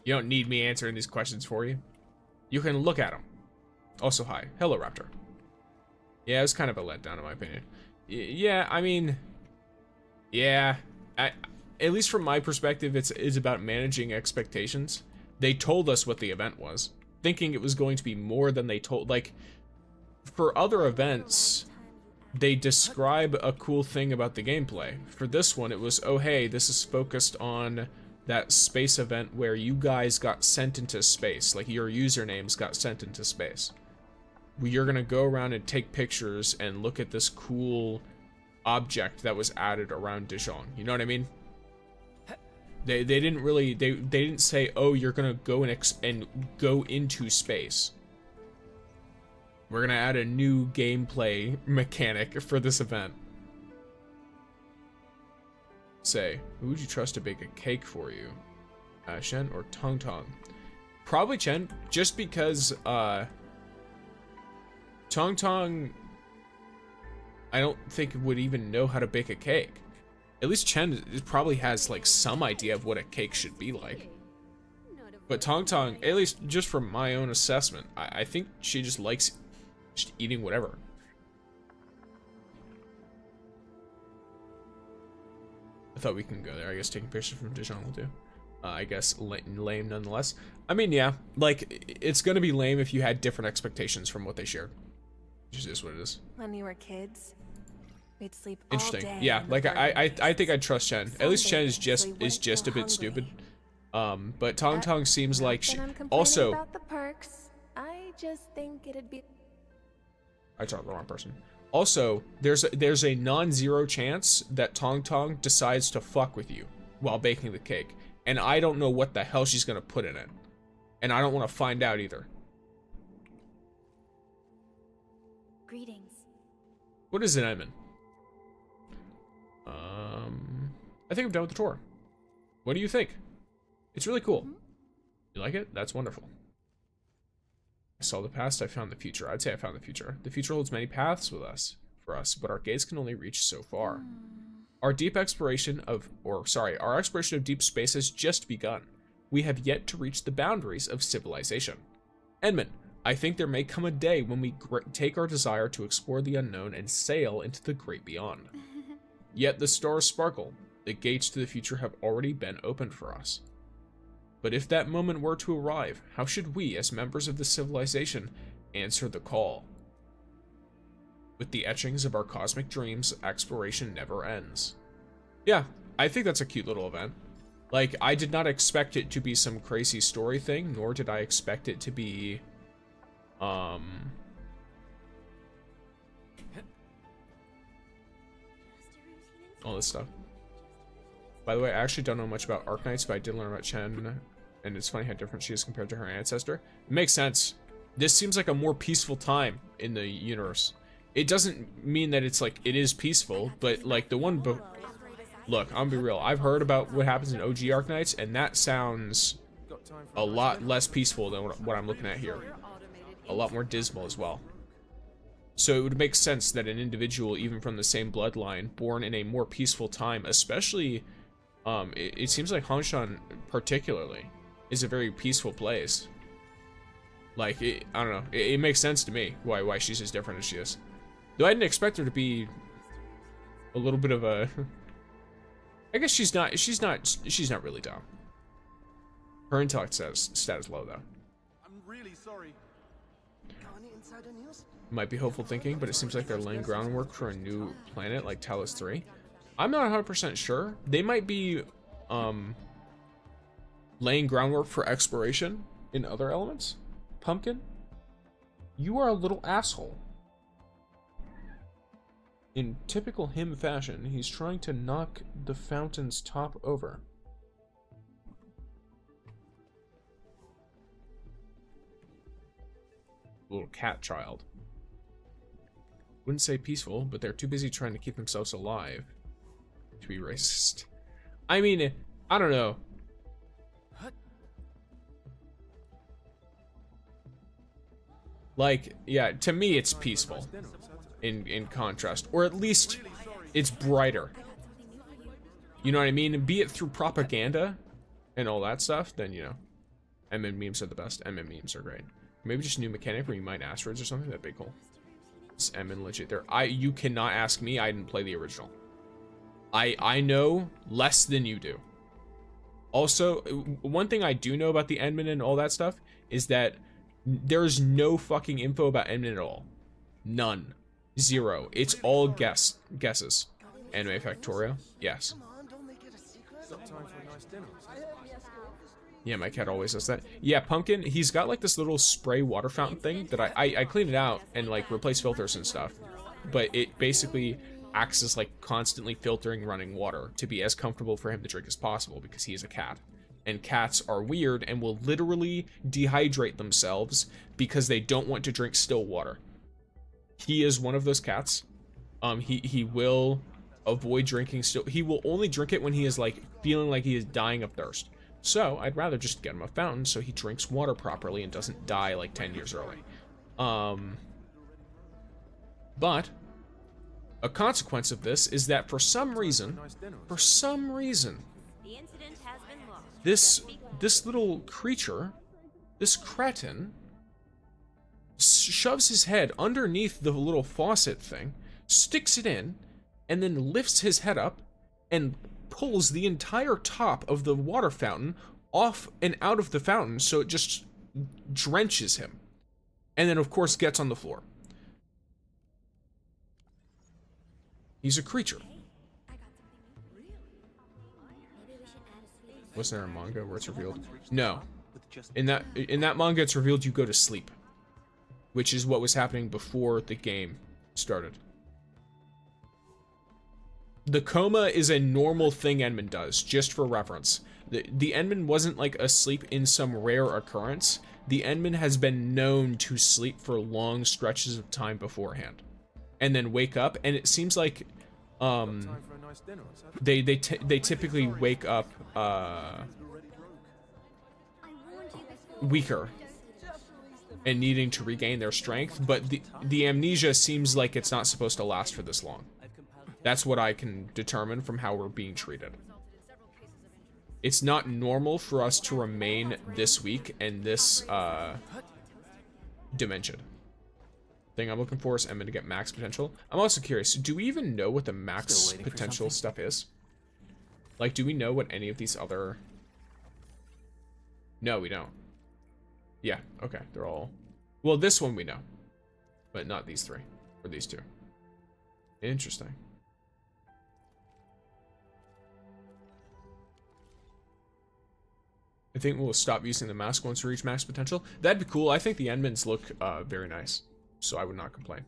You don't need me answering these questions for you. You can look at them. Also, hi. Hello, Raptor. Yeah, it was kind of a letdown in my opinion. Yeah, I mean... Yeah. At least from my perspective, it's about managing expectations. They told us what the event was, thinking it was going to be more than they told. Like, for other events, they describe a cool thing about the gameplay. For this one, it was, oh hey, this is focused on that space event where you guys got sent into space. Like, your usernames got sent into space. You're gonna go around and take pictures and look at this cool object that was added around Zhuang. You know what I mean? They didn't really, they didn't say, oh, you're gonna go and go into space. We're gonna add a new gameplay mechanic for this event. Say, who would you trust to bake a cake for you? Shen or Tangtang? Probably Chen, just because Tangtang, I don't think would even know how to bake a cake. At least Chen probably has like some idea of what a cake should be like. But Tangtang, at least just from my own assessment, I think she just likes just eating whatever. I thought we can go there. I guess taking pictures from Zhuang will do. I guess lame nonetheless. I mean, yeah, like it's gonna be lame if you had different expectations from what they shared. Which is what it is. When we were kids, we'd sleep Interesting. all day. Yeah, like I think I'd trust Chen. At least Chen is just a bit stupid. But Tangtang seems like she also. About the perks. I just think it'd be. I talked to the wrong person. Also, there's a non-zero chance that Tangtang decides to fuck with you while baking the cake, and I don't know what the hell she's gonna put in it, and I don't want to find out either. Greetings. What is it, Edmund? I think I'm done with the tour. What do you think? It's really cool. You like it? That's wonderful. I saw the past, I found the future. I'd say I found the future. The future holds many paths for us, but our gaze can only reach so far. Our exploration of deep space has just begun. We have yet to reach the boundaries of civilization. Edmund, I think there may come a day when we take our desire to explore the unknown and sail into the great beyond. Yet the stars sparkle. The gates to the future have already been opened for us. But if that moment were to arrive, how should we, as members of the civilization, answer the call? With the etchings of our cosmic dreams, exploration never ends. Yeah, I think that's a cute little event. Like, I did not expect it to be some crazy story thing, nor did I expect it to be, all this stuff. By the way, I actually don't know much about Arknights, but I did learn about Chen, and it's funny how different she is compared to her ancestor. It makes sense. This seems like a more peaceful time in the universe. It doesn't mean that it's like, it is peaceful, but like the one, look, I'm gonna be real. I've heard about what happens in OG Arknights, and that sounds a lot less peaceful than what I'm looking at here. A lot more dismal as well. So it would make sense that an individual, even from the same bloodline, born in a more peaceful time, especially, it seems like Hanshan particularly is a very peaceful place. Like, I don't know, it makes sense to me why she's as different as she is. Though I didn't expect her to be a little bit of a, I guess she's not really dumb. Her intellect status low though. I'm really sorry. Might be hopeful thinking, but it seems like they're laying groundwork for a new planet like Talos 3. I'm not 100% sure. They might be laying groundwork for exploration in other elements. Pumpkin, you are a little asshole. In typical him fashion, he's trying to knock the fountain's top over. Little cat child. Wouldn't say peaceful, but they're too busy trying to keep themselves alive to be racist. I mean, I don't know. Like, yeah, to me it's peaceful in contrast, or at least it's brighter. You know what I mean? Be it through propaganda and all that stuff, then, you know, MM memes are the best. MM memes are great. Maybe just a new mechanic where you mine asteroids or something. That'd be cool. It's MM legit there. You cannot ask me. I didn't play the original. I know less than you do. Also, one thing I do know about the Endman and all that stuff is that there's no fucking info about Endman at all. None. Zero. It's all guesses. Anime Factorio? Yes. Yeah, my cat always does that. Yeah, Pumpkin, he's got like this little spray water fountain thing that I cleaned it out and like replaced filters and stuff. But it basically acts as like constantly filtering running water to be as comfortable for him to drink as possible because he is a cat. And cats are weird and will literally dehydrate themselves because they don't want to drink still water. He is one of those cats. He will avoid drinking still. He will only drink it when he is like feeling like he is dying of thirst. So I'd rather just get him a fountain so he drinks water properly and doesn't die like 10 years early. But a consequence of this is that for some reason, this little creature, this cretin, shoves his head underneath the little faucet thing, sticks it in, and then lifts his head up and pulls the entire top of the water fountain off and out of the fountain so it just drenches him. And then, of course, gets on the floor. He's a creature. Wasn't there a manga where it's revealed? No. In that manga, it's revealed you go to sleep, which is what was happening before the game started. The coma is a normal thing Endman does, just for reference. The Endman wasn't like asleep in some rare occurrence. The Endman has been known to sleep for long stretches of time beforehand, and then wake up. And it seems like they typically wake up weaker and needing to regain their strength. But the amnesia seems like it's not supposed to last for this long. That's what I can determine from how we're being treated. It's not normal for us to remain this weak in this dimension. Thing I'm looking for is Emma to get max potential. I'm also curious, do we even know what the max potential stuff is? Like, do we know what any of these other... No, we don't. Yeah, okay, they're all... Well, this one we know, but not these three, or these two. Interesting. I think we'll stop using the mask once we reach max potential. That'd be cool. I think the Endmans look very nice, so I would not complain.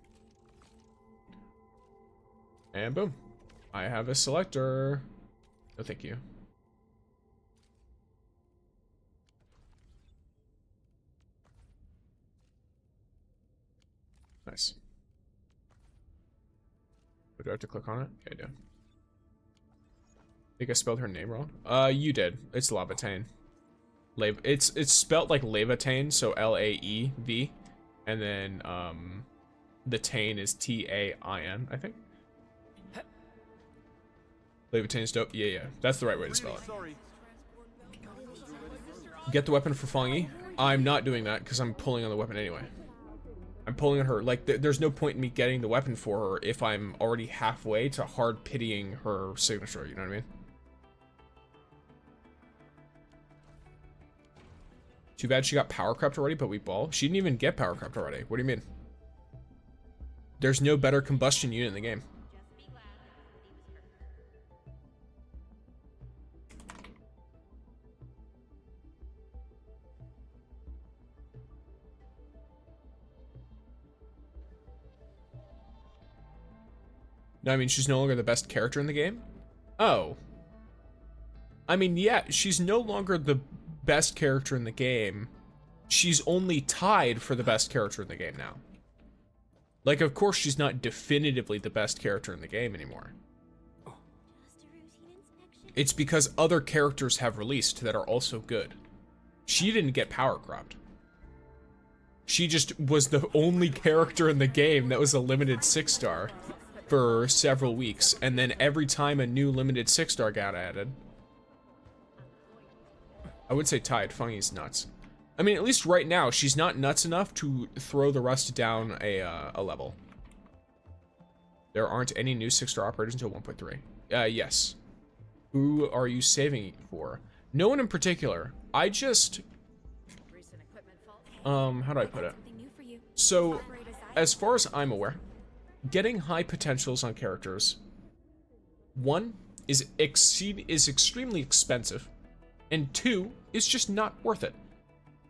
And boom. I have a selector. No, thank you. Nice. Do I have to click on it? Yeah, I do. I think I spelled her name wrong. You did. It's Lavatane. It's spelt like Lavatane, so L-A-E-V, and then the Tane is T-A-I-N, I think. Lavatane's dope. Yeah, that's the right way to spell it. Get the weapon for Fangyi. I'm not doing that because I'm pulling on the weapon anyway. I'm pulling on her. Like, there's no point in me getting the weapon for her if I'm already halfway to hard pitying her signature. You know what I mean? Too bad she got power crept already, but we ball. She didn't even get power crept already. What do you mean? There's no better combustion unit in the game. No, I mean, she's no longer the best character in the game? Oh. I mean, yeah, she's no longer the best character in the game. She's only tied for the best character in the game now. Like, of course, she's not definitively the best character in the game anymore. It's because other characters have released that are also good. She didn't get power cropped. She just was the only character in the game that was a limited 6-star for several weeks, and then every time a new limited 6-star got added, I would say tied. Fangyi's nuts. I mean, at least right now, she's not nuts enough to throw the rest down a level. There aren't any new 6-star operators until 1.3. Yes. Who are you saving for? No one in particular. I just... how do I put it? So, as far as I'm aware, getting high potentials on characters, one, is extremely expensive, and two, is just not worth it.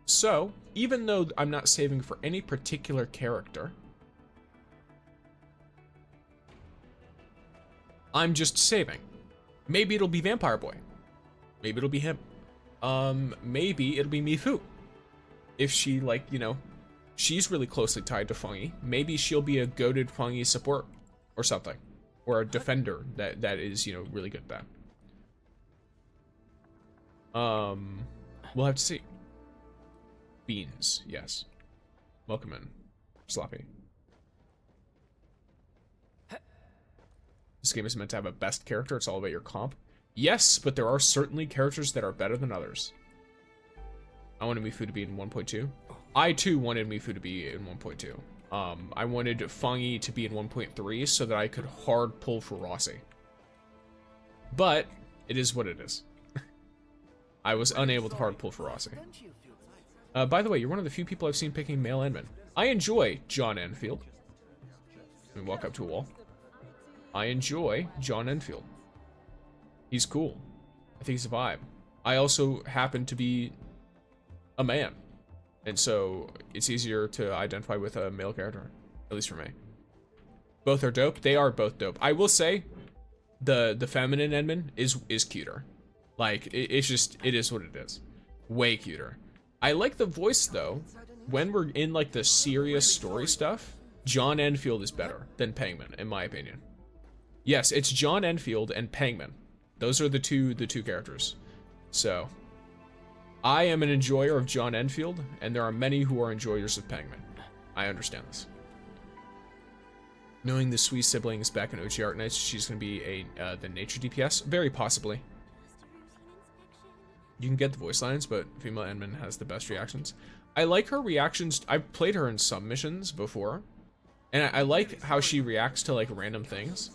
So, even though I'm not saving for any particular character, I'm just saving. Maybe it'll be Vampire Boy. Maybe it'll be him. Maybe it'll be Mifu. If she, like, you know, she's really closely tied to Fangyi. Maybe she'll be a goated Fangyi support or something. Or a defender that is, you know, really good at that. We'll have to see. Beans, yes. Welcome in, Sloppy. This game is meant to have a best character. It's all about your comp. Yes, but there are certainly characters that are better than others. I wanted Mifu to be in 1.2. I too wanted Mifu to be in 1.2. I wanted Fangyi to be in 1.3 so that I could hard pull for Rossi. But it is what it is. I was unable to hard pull for Rossi. By the way, you're one of the few people I've seen picking male Endman. I enjoy John Endfield. Let me walk up to a wall. I enjoy John Endfield. He's cool. I think he's a vibe. I also happen to be a man. And so it's easier to identify with a male character, at least for me. Both are dope. They are both dope. I will say the feminine Endman is cuter. Like, it is what it is. Way cuter. I like the voice, though. When we're in, like, the serious story stuff, John Endfield is better than Pangman, in my opinion. Yes, it's John Endfield and Pangman. Those are the two characters. So, I am an enjoyer of John Endfield, and there are many who are enjoyers of Pangman. I understand this. Knowing the Sui siblings back in OG Arknights, she's going to be the nature DPS? Very possibly. You can get the voice lines, but female Endman has the best reactions. I like her reactions. I've played her in some missions before, and I like how she reacts to, like, random things.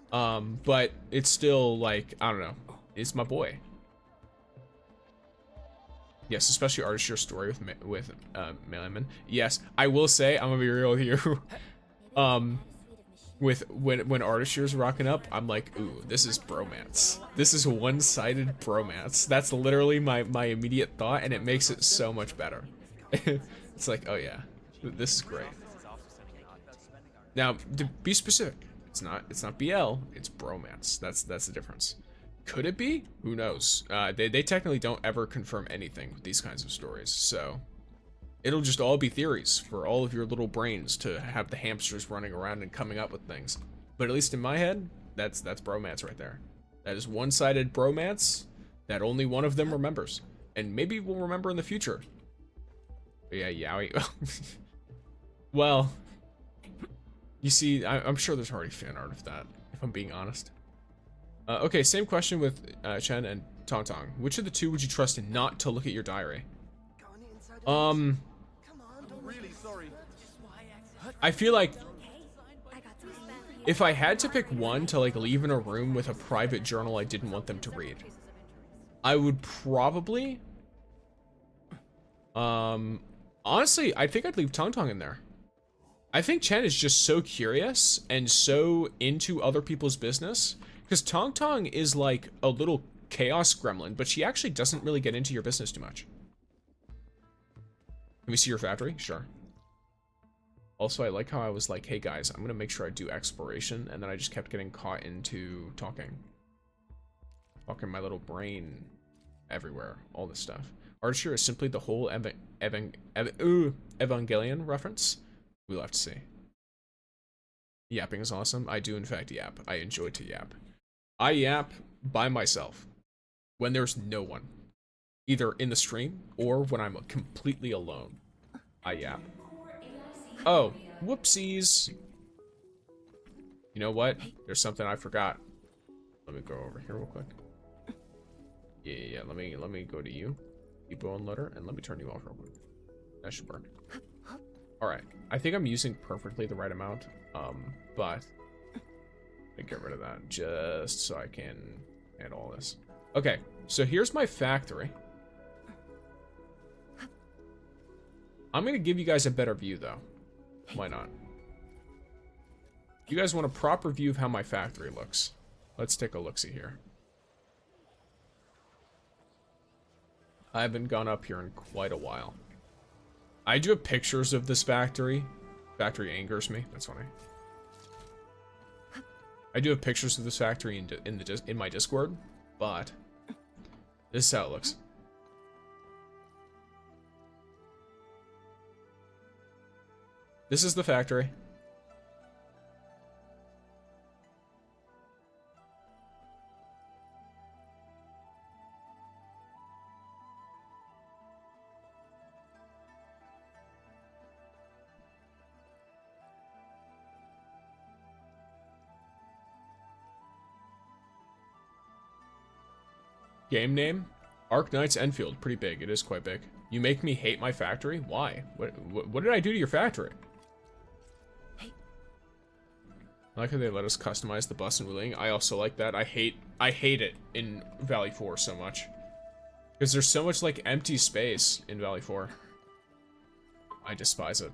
But it's still, like, I don't know. It's my boy. Yes, especially Artist Your Story with male Endman. Yes, I will say, I'm gonna be real with you. When Artist Year's rocking up, I'm like, ooh, this is bromance. This is one-sided bromance. That's literally my immediate thought, and it makes it so much better. It's like, oh yeah, this is great. Now, to be specific, it's not BL, it's bromance. That's the difference. Could it be? Who knows? They technically don't ever confirm anything with these kinds of stories, so it'll just all be theories for all of your little brains to have the hamsters running around and coming up with things. But at least in my head, that's bromance right there. That is one-sided bromance that only one of them remembers, and maybe we'll remember in the future. But yeah, Yowie. Well, you see, I'm sure there's already fan art of that, if I'm being honest. Okay, same question with Chen and Tangtang. Which of the two would you trust not to look at your diary? I feel like if I had to pick one to, like, leave in a room with a private journal I didn't want them to read, I would probably Honestly, I think I'd leave Tangtang in there. I think Chen is just so curious and so into other people's business. Because Tangtang is like a little chaos gremlin, but she actually doesn't really get into your business too much. Can we see your factory? Sure. Also, I like how I was like, hey guys, I'm gonna make sure I do exploration, and then I just kept getting caught into talking my little brain everywhere, all this stuff. Archer is simply the whole Evangelion reference. We'll have to see. Yapping is awesome. I do in fact yap. I enjoy to yap. I yap by myself when there's no one, either in the stream or when I'm completely alone. I yap. Oh, whoopsies. You know what? There's something I forgot. Let me go over here real quick. Yeah. Let me go to you. Depot unloader, and let me turn you off real quick. That should work. Alright. I think I'm using perfectly the right amount. But I get rid of that just so I can handle all this. Okay, so here's my factory. I'm gonna give you guys a better view though. Why not? You guys want a proper view of how my factory looks. Let's take a look-see here. I haven't gone up here in quite a while. I do have pictures of this factory. Factory angers me. That's funny. I do have pictures of this factory in my Discord, but this is how it looks. This is the factory. Game name? Arknights Endfield. Pretty big. It is quite big. You make me hate my factory? Why? What did I do to your factory? I like how they let us customize the bus and wheeling. I also like that. I hate it in Valley 4 so much. Because there's so much like empty space in Valley 4. I despise it.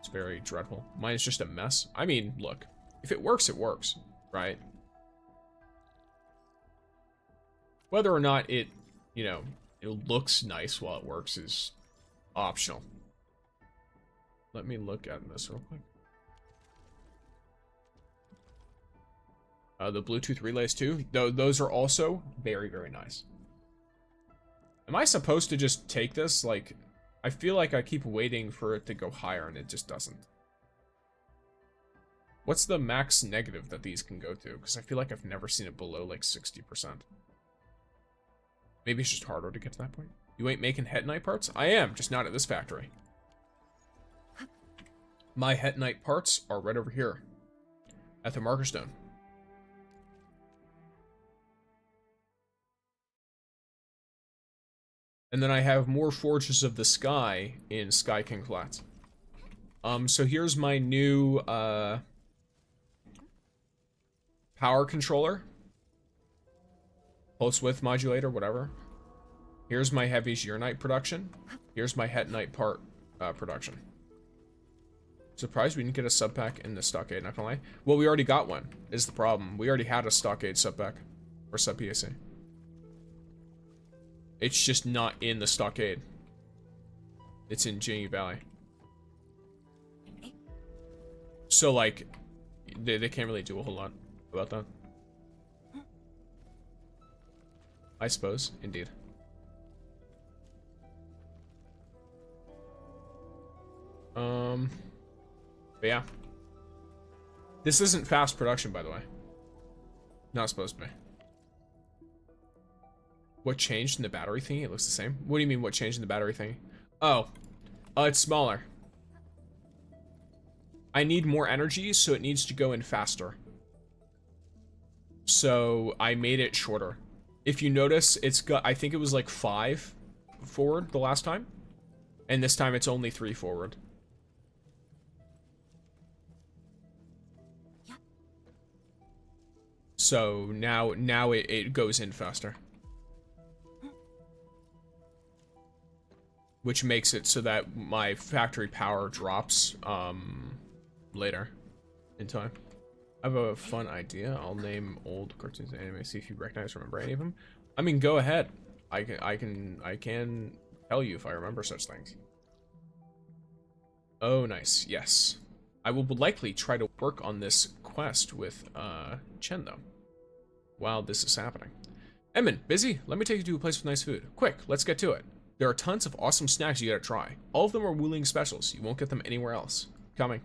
It's very dreadful. Mine is just a mess. I mean, look. If it works, right? Whether or not it, you know, it looks nice while it works is optional. Let me look at this real quick. The Bluetooth relays too. Those are also very, very nice. Am I supposed to just take this? Like, I feel like I keep waiting for it to go higher and it just doesn't. What's the max negative that these can go to? Because I feel like I've never seen it below like 60%. Maybe it's just harder to get to that point. You ain't making Hetonite parts? I am, just not at this factory. My Hetonite parts are right over here. At the marker stone. And then I have more Forges of the Sky in Sky King Flats. So here's my new, power controller. Pulse width modulator, whatever. Here's my heavy Zhuang production. Here's my Hetonite part production. Surprised we didn't get a sub pack in the stockade, not gonna lie. Well, we already got one, is the problem. We already had a stockade sub pack. Or sub PAC. It's just not in the stockade. It's in Jingy Valley. So, like, they can't really do a whole lot about that. I suppose, indeed. But yeah. This isn't fast production, by the way. Not supposed to be. What changed in the battery thingy? It looks the same. What do you mean, what changed in the battery thingy? Oh. It's smaller. I need more energy, so it needs to go in faster. So, I made it shorter. If you notice, it's got, I think it was like 5 forward the last time. And this time it's only 3 forward. So now it goes in faster. which makes it so that my factory power drops later in time. I have a fun idea. I'll name old cartoons and anime, see if you recognize or remember any of them. I mean, go ahead. I can tell you if I remember such things. Oh, nice. Yes. I will likely try to work on this quest with Chen, though, while this is happening. Edmund, busy? Let me take you to a place with nice food. Quick, let's get to it. There are tons of awesome snacks you gotta try. All of them are Wuling specials. You won't get them anywhere else. Coming.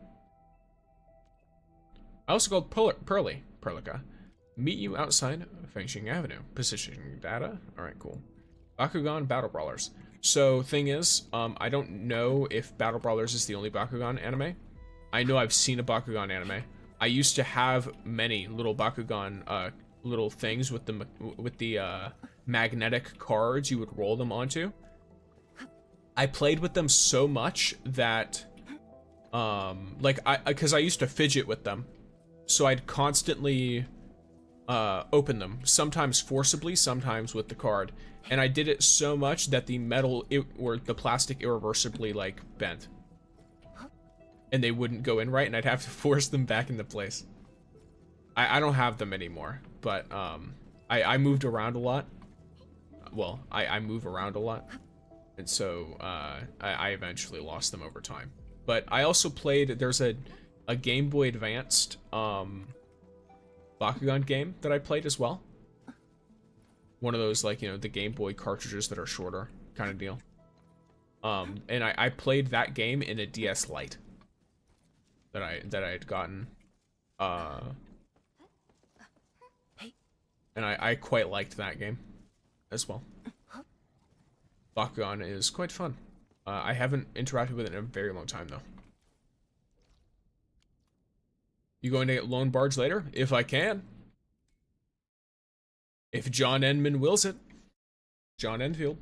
I also called Perlica. Meet you outside Fangyi Avenue. Positioning data. Alright, cool. Bakugan Battle Brawlers. So, thing is, I don't know if Battle Brawlers is the only Bakugan anime. I know I've seen a Bakugan anime. I used to have many little Bakugan little things with the magnetic cards you would roll them onto. I played with them so much that because I used to fidget with them, so I'd constantly open them, sometimes forcibly, sometimes with the card, and I did it so much that the metal or the plastic irreversibly like bent, and they wouldn't go in right, and I'd have to force them back into place. I don't have them anymore, but I moved around a lot. Well, I move around a lot, and so I eventually lost them over time. But I also played, there's a Game Boy Advanced Bakugan game that I played as well. One of those, like, you know, the Game Boy cartridges that are shorter kind of deal. And I played that game in a DS Lite that I had gotten. And I quite liked that game as well. Bakugan is quite fun. I haven't interacted with it in a very long time, though. You going to get Lone Barge later? If I can. If John Enman wills it. John Endfield.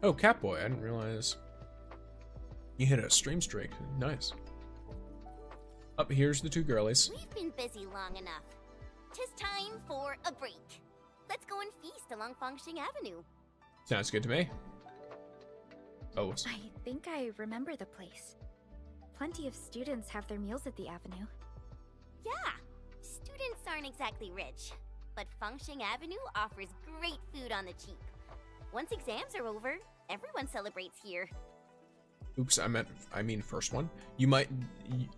Oh, Catboy, I didn't realize you hit a stream streak. Nice. Up here's the two girlies. We've been busy long enough. 'Tis time for a break. Let's go and feast along Fangxing Avenue. Sounds good to me. Oh, I think I remember the place. Plenty of students have their meals at the avenue. Yeah, students aren't exactly rich, but Fangxing Avenue offers great food on the cheap. Once exams are over, everyone celebrates here. Oops, I mean first one. You might,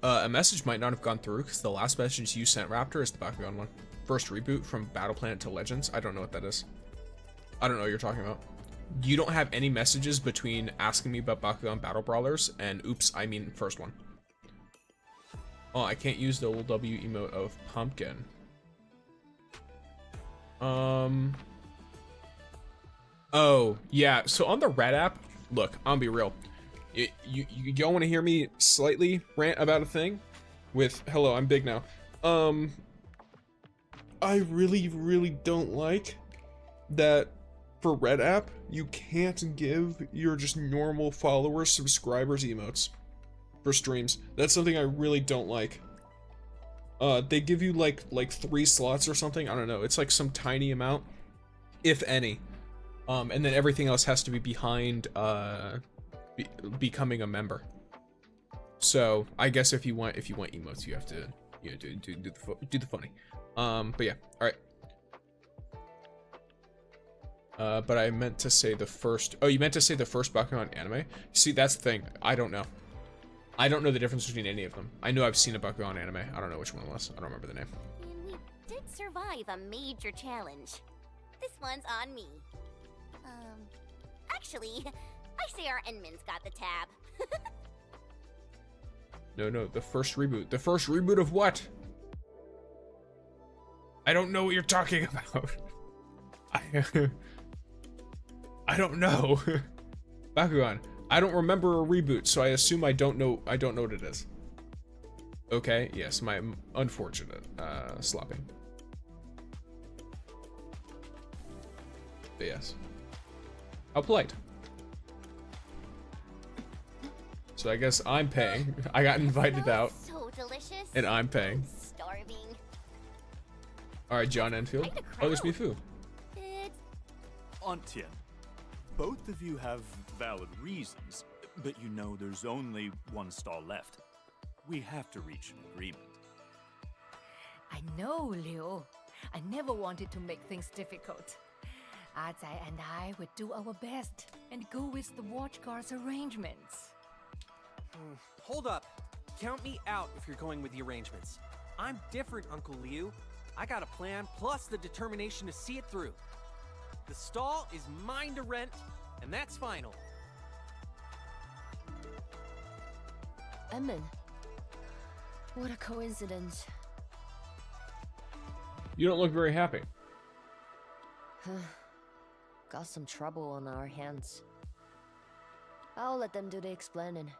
a message might not have gone through because the last message you sent, Raptor, is the Bakugan one. First reboot from Battle Planet to Legends. I don't know what that is. I don't know what you're talking about. You don't have any messages between asking me about Bakugan Battle Brawlers and oops, I mean first one. Oh, I can't use the little W emote of pumpkin. Oh, yeah, so on the Red app, look, I'm gonna be real. Y'all want to hear me slightly rant about a thing? With, hello, I'm big now. I really don't like that for Red app, you can't give your just normal followers, subscribers emotes for streams. That's something I really don't like. They give you like 3 slots or something, I don't know, it's like some tiny amount, if any. And then everything else has to be behind, becoming a member. So I guess if you want emotes, you have to, you know, do the funny. But yeah, all right. But I meant to say the first. Oh, you meant to say the first Bakugan anime? See, that's the thing. I don't know. I don't know the difference between any of them. I know I've seen a Bakugan anime. I don't know which one it was. I don't remember the name. And we did survive a major challenge. This one's on me. Actually, I say our Enman's got the tab. No, the first reboot. The first reboot of what? I don't know what you're talking about. I don't know. Bakugan. I don't remember a reboot, so I assume I don't know what it is. Okay, yes, my unfortunate slopping. But yes. How polite. So I guess I'm paying. I got invited out. So delicious. And I'm paying. Starving. Alright, John Enfield. Oh, there's Mifu. It's Antien, both of you have valid reasons, but you know there's only one stall left. We have to reach an agreement. I know, Liu. I never wanted to make things difficult. Azai and I would do our best and go with the watch guard's arrangements. Hold up. Count me out if you're going with the arrangements. I'm different, Uncle Liu. I got a plan plus the determination to see it through. The stall is mine to rent, and that's final. Emin, what a coincidence. You don't look very happy. Got some trouble on our hands. I'll let them do the explaining.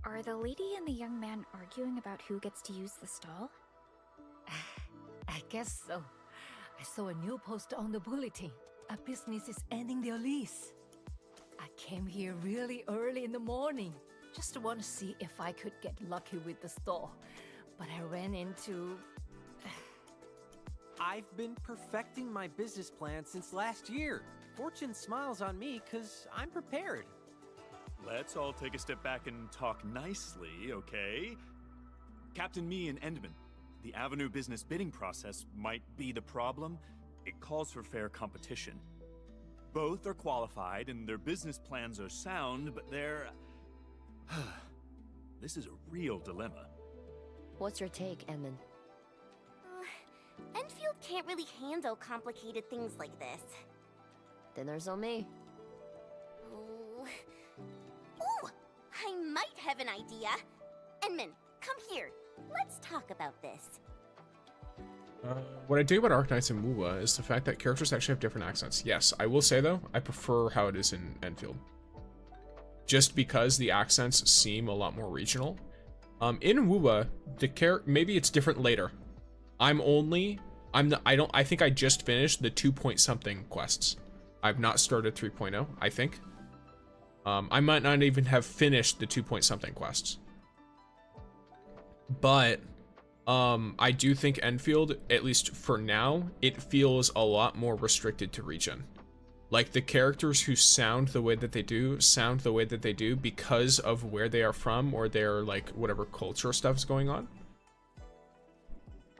Are the lady and the young man arguing about who gets to use the stall? I guess so. I saw a new poster on the bulletin. A business is ending their lease. I came here really early in the morning, just to want to see if I could get lucky with the stall. But I ran into... I've been perfecting my business plan since last year. Fortune smiles on me because I'm prepared. Let's all take a step back and talk nicely, okay? Captain Me and Endman, the Avenue business bidding process might be the problem. It calls for fair competition. Both are qualified and their business plans are sound, but they're... This is a real dilemma. What's your take, Emin? Enfield can't really handle complicated things like this. Then there's on me. Oh. Ooh! I might have an idea. Enmin, come here. Let's talk about this. What I do about Arknights and Wuwa is the fact that characters actually have different accents. Yes, I will say though, I prefer how it is in Endfield. Just because the accents seem a lot more regional. In Wuwa, maybe it's different later. I think I just finished the 2-point-something quests. I've not started 3.0, I think. I might not even have finished the 2-point-something quests. But I do think Endfield, at least for now, it feels a lot more restricted to region. Like, the characters who sound the way that they do because of where they are from or their, like, whatever culture stuff's going on.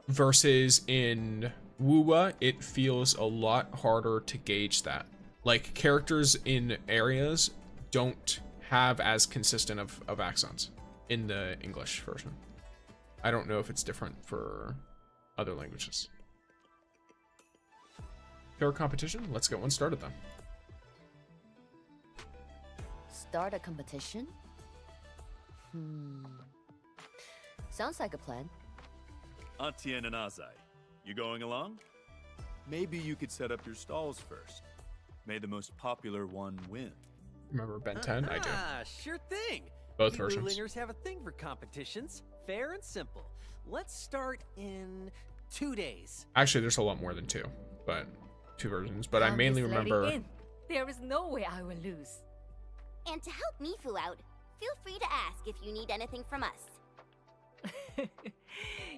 Versus in Wuwa, it feels a lot harder to gauge that. Like, characters in areas don't have as consistent of accents in the English version. I don't know if it's different for other languages. Fair competition? Let's get one started then. Start a competition? Sounds like a plan. Antien and Azai, you going along? Maybe you could set up your stalls first. May the most popular one win. Remember Ben 10? I do. Sure thing. Both We versions. Blue-Lingers have a thing for competitions. Fair and simple. Let's start in 2 days. Actually, there's a lot more than 2, but 2 versions. But I mainly Count this lady remember... in. There is no way I will lose. And to help Mifu out, feel free to ask if you need anything from us.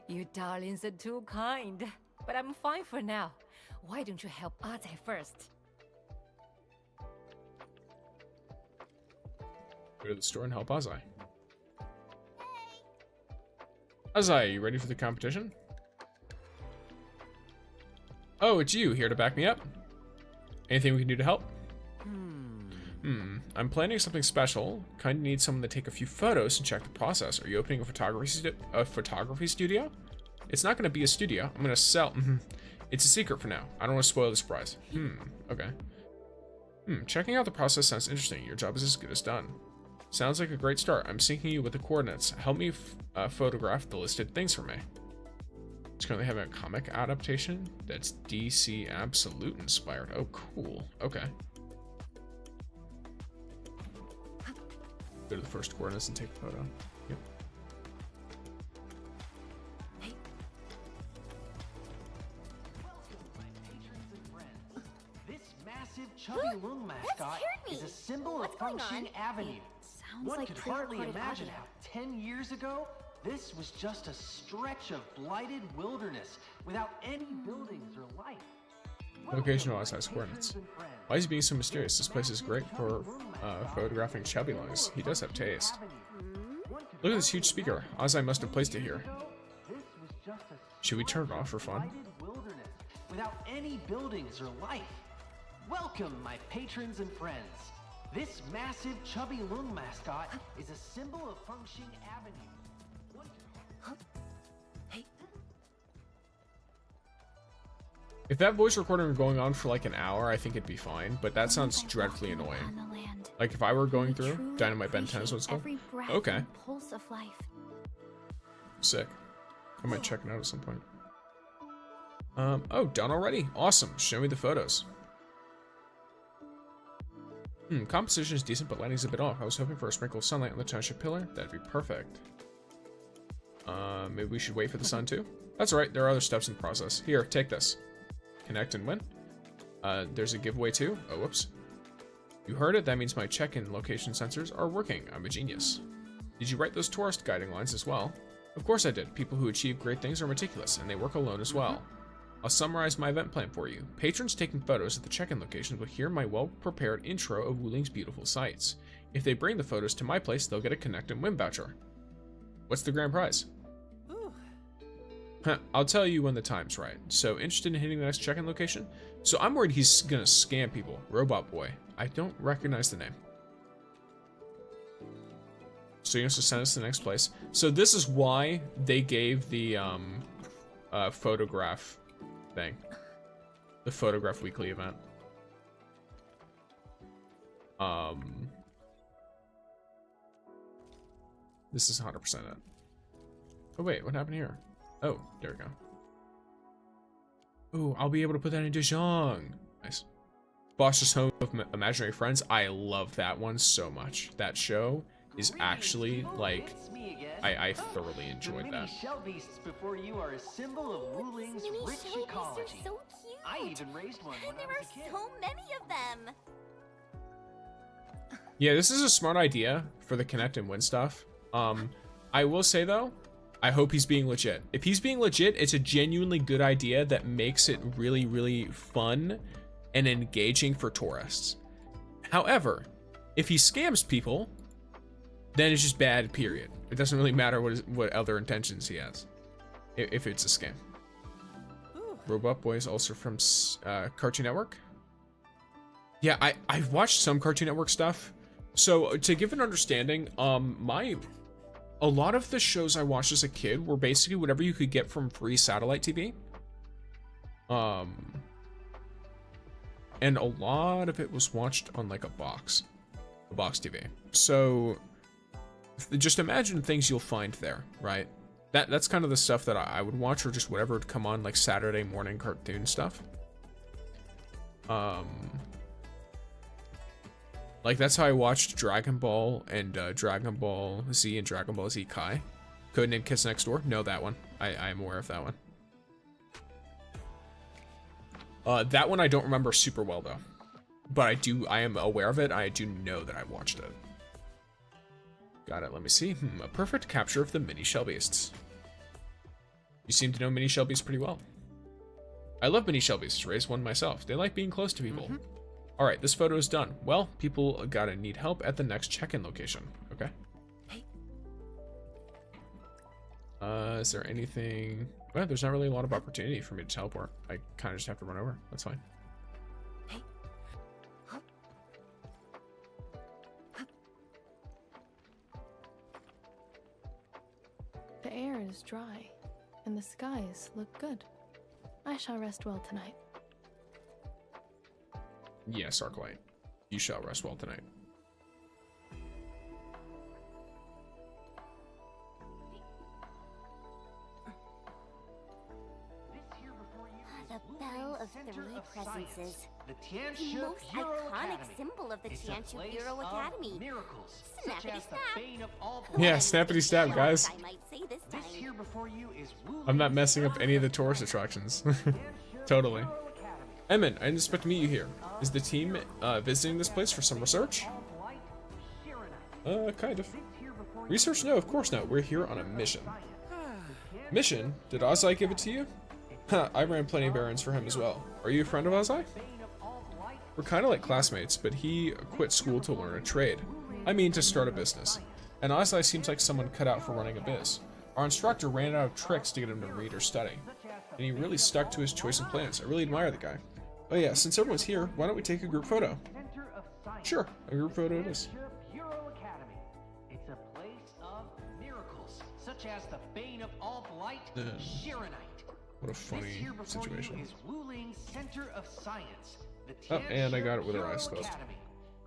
You darlings are too kind. But I'm fine for now. Why don't you help Azai first? Go to the store and help Azai. Azai, you ready for the competition? Oh, it's you, here to back me up? Anything we can do to help? I'm planning something special. Kinda need someone to take a few photos and check the process. Are you opening a photography studio? It's not gonna be a studio. I'm gonna sell... It's a secret for now. I don't want to spoil the surprise. Okay. Checking out the process sounds interesting. Your job is as good as done. Sounds like a great start. I'm syncing you with the coordinates. Help me photograph the listed things for me. It's currently having a comic adaptation that's DC Absolute inspired. Oh, cool. Okay. Go to the first coordinates and take a photo. Yep. massive chubby Lung mascot is a symbol of Fangyi Avenue. Sounds One like could hardly pre-recorded imagine audio. how 10 years ago, this was just a stretch of blighted wilderness without any buildings or life. Location always has coordinates. Why is he being so mysterious? This place is great for photographing chubby lungs. He does have taste. Look at this huge speaker. Ozai must have placed it here. Should we turn it off for fun? Without any buildings or life. Welcome, my patrons and friends. This massive chubby Lung mascot is a symbol of Fangyi Avenue. If that voice recording were going on for like an hour, I think it'd be fine, but that sounds dreadfully annoying. Like if I were going through Dynamite Ben 10's what's called. Okay. Pulse of life. Sick. I might check it out at some point. Oh, done already. Awesome. Show me the photos. Composition is decent, but lighting's a bit off. I was hoping for a sprinkle of sunlight on the township pillar. That'd be perfect. Maybe we should wait for the sun too? That's alright, there are other steps in the process. Here, take this. Connect and win. There's a giveaway too. Oh, whoops. You heard it, that means my check-in location sensors are working. I'm a genius. Did you write those tourist guiding lines as well? Of course I did. People who achieve great things are meticulous, and they work alone as well. I'll summarize my event plan for you. Patrons taking photos at the check-in locations will hear my well-prepared intro of Wuling's beautiful sights. If they bring the photos to my place, they'll get a Connect and Win voucher. What's the grand prize? I'll tell you when the time's right. So, interested in hitting the next check-in location? So, I'm worried he's gonna scam people. Robot Boy. I don't recognize the name. So, he wants to send us to the next place. So, this is why they gave the, photograph thing. The photograph weekly event. This is 100% it. Oh, wait, what happened here? Oh, there we go. Oh, I'll be able to put that into Zhuang. Nice. Boss's Home of Imaginary Friends. I love that one so much. That show is actually, like, I thoroughly enjoyed that. The shell beasts before you are a symbol of Wuling's rich ecology. So cute. I even raised one when There I was a are kid. so many of them. Yeah, this is a smart idea for the Connect and Win stuff. I will say though, I hope he's being legit. If he's being legit, it's a genuinely good idea that makes it really, really fun and engaging for tourists. However, if he scams people, then it's just bad, period. It doesn't really matter what other intentions he has, if it's a scam. Robot Boy is also from Cartoon Network. Yeah, I've watched some Cartoon Network stuff. So to give an understanding, a lot of the shows I watched as a kid were basically whatever you could get from free satellite TV. And a lot of it was watched on like a box TV. So just imagine things you'll find there, right? That's kind of the stuff that I would watch, or just whatever would come on, like Saturday morning cartoon stuff. Like that's how I watched Dragon Ball and Dragon Ball Z and Dragon Ball Z Kai. Codename Kids Next Door? No, that one. I am aware of that one. That one I don't remember super well though. But I am aware of it. I do know that I watched it. Got it, let me see. A perfect capture of the mini shell beasts. You seem to know mini shell beasts pretty well. I love mini shell beasts, raised one myself. They like being close to people. Alright, this photo is done. Well, people gotta need help at the next check-in location. Okay. Is there anything... Well, there's not really a lot of opportunity for me to teleport. I kind of just have to run over. That's fine. The air is dry, and the skies look good. I shall rest well tonight. Yes, Arknight. You shall rest well tonight. The Bell of Three Presences. The The most iconic symbol of the Tianshu Bureau Academy. Miracles, Snappity snap. Yeah, snappity snap, guys. I might say this time. This here before you is I'm not messing up any of the tourist attractions. Totally. Emin, I didn't expect to meet you here. Is the team visiting this place for some research? Kind of. Research? No, of course not. We're here on a mission. Mission? Did Ozai give it to you? Huh, I ran plenty of errands for him as well. Are you a friend of Ozai? We're kind of like classmates, but he quit school to learn a trade. I mean, to start a business. And Ozai seems like someone cut out for running a biz. Our instructor ran out of tricks to get him to read or study. And he really stuck to his choice and plans. I really admire the guy. Oh yeah, since everyone's here, why don't we take a group photo? Sure, a group photo it is. It's a place of miracles, such as the bane of all blight, Shiranite. What a funny situation. Is Wuling's Center of Science. Oh, and I got it with her eyes closed.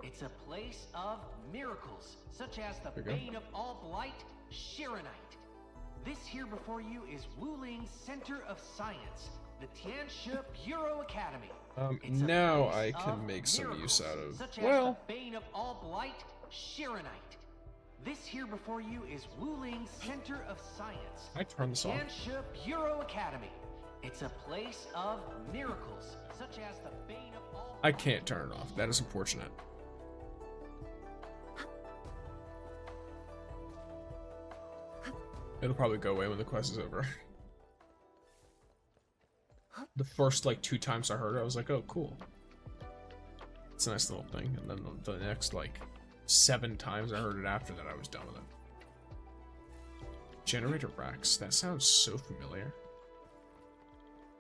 It's a place of miracles, such as the bane of all blight, Shiranite. This here before you is Wuling's Center of Science, the Tianshi Bureau Academy. Now I can make some use out of, well, the bane of all blight, Shiranite. This here before you is Wuling's Center of Science. I turn this off. Tianshi Bureau Academy. It's a place of miracles, such as the bane of all. I can't turn it off. That is unfortunate. It'll probably go away when the quest is over. The first, like, 2 times I heard it, I was like, oh, cool. It's a nice little thing. And then the next, like, 7 times I heard it after that, I was done with it. Generator Rex. That sounds so familiar.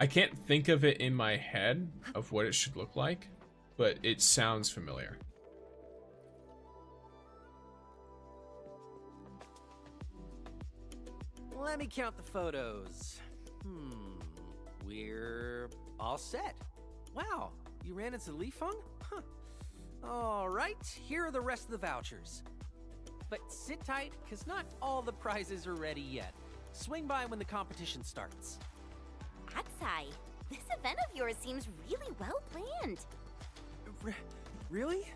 I can't think of it in my head of what it should look like, but it sounds familiar. Let me count the photos. We're all set. Wow, you ran into Lifeng? Huh. All right, here are the rest of the vouchers. But sit tight, because not all the prizes are ready yet. Swing by when the competition starts. Atsai, this event of yours seems really well planned. Really?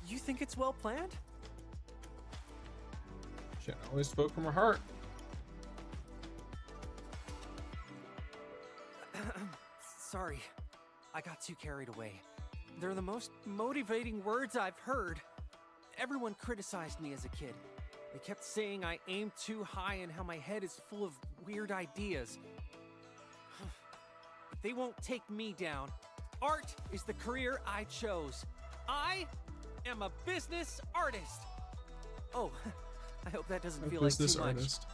You think it's well planned? She always spoke from her heart. Sorry, I got too carried away. They're the most motivating words I've heard. Everyone criticized me as a kid. They kept saying I aim too high and how my head is full of weird ideas. But they won't take me down. Art is the career I chose. I am a business artist. Oh, I hope that doesn't feel like too much. Artist.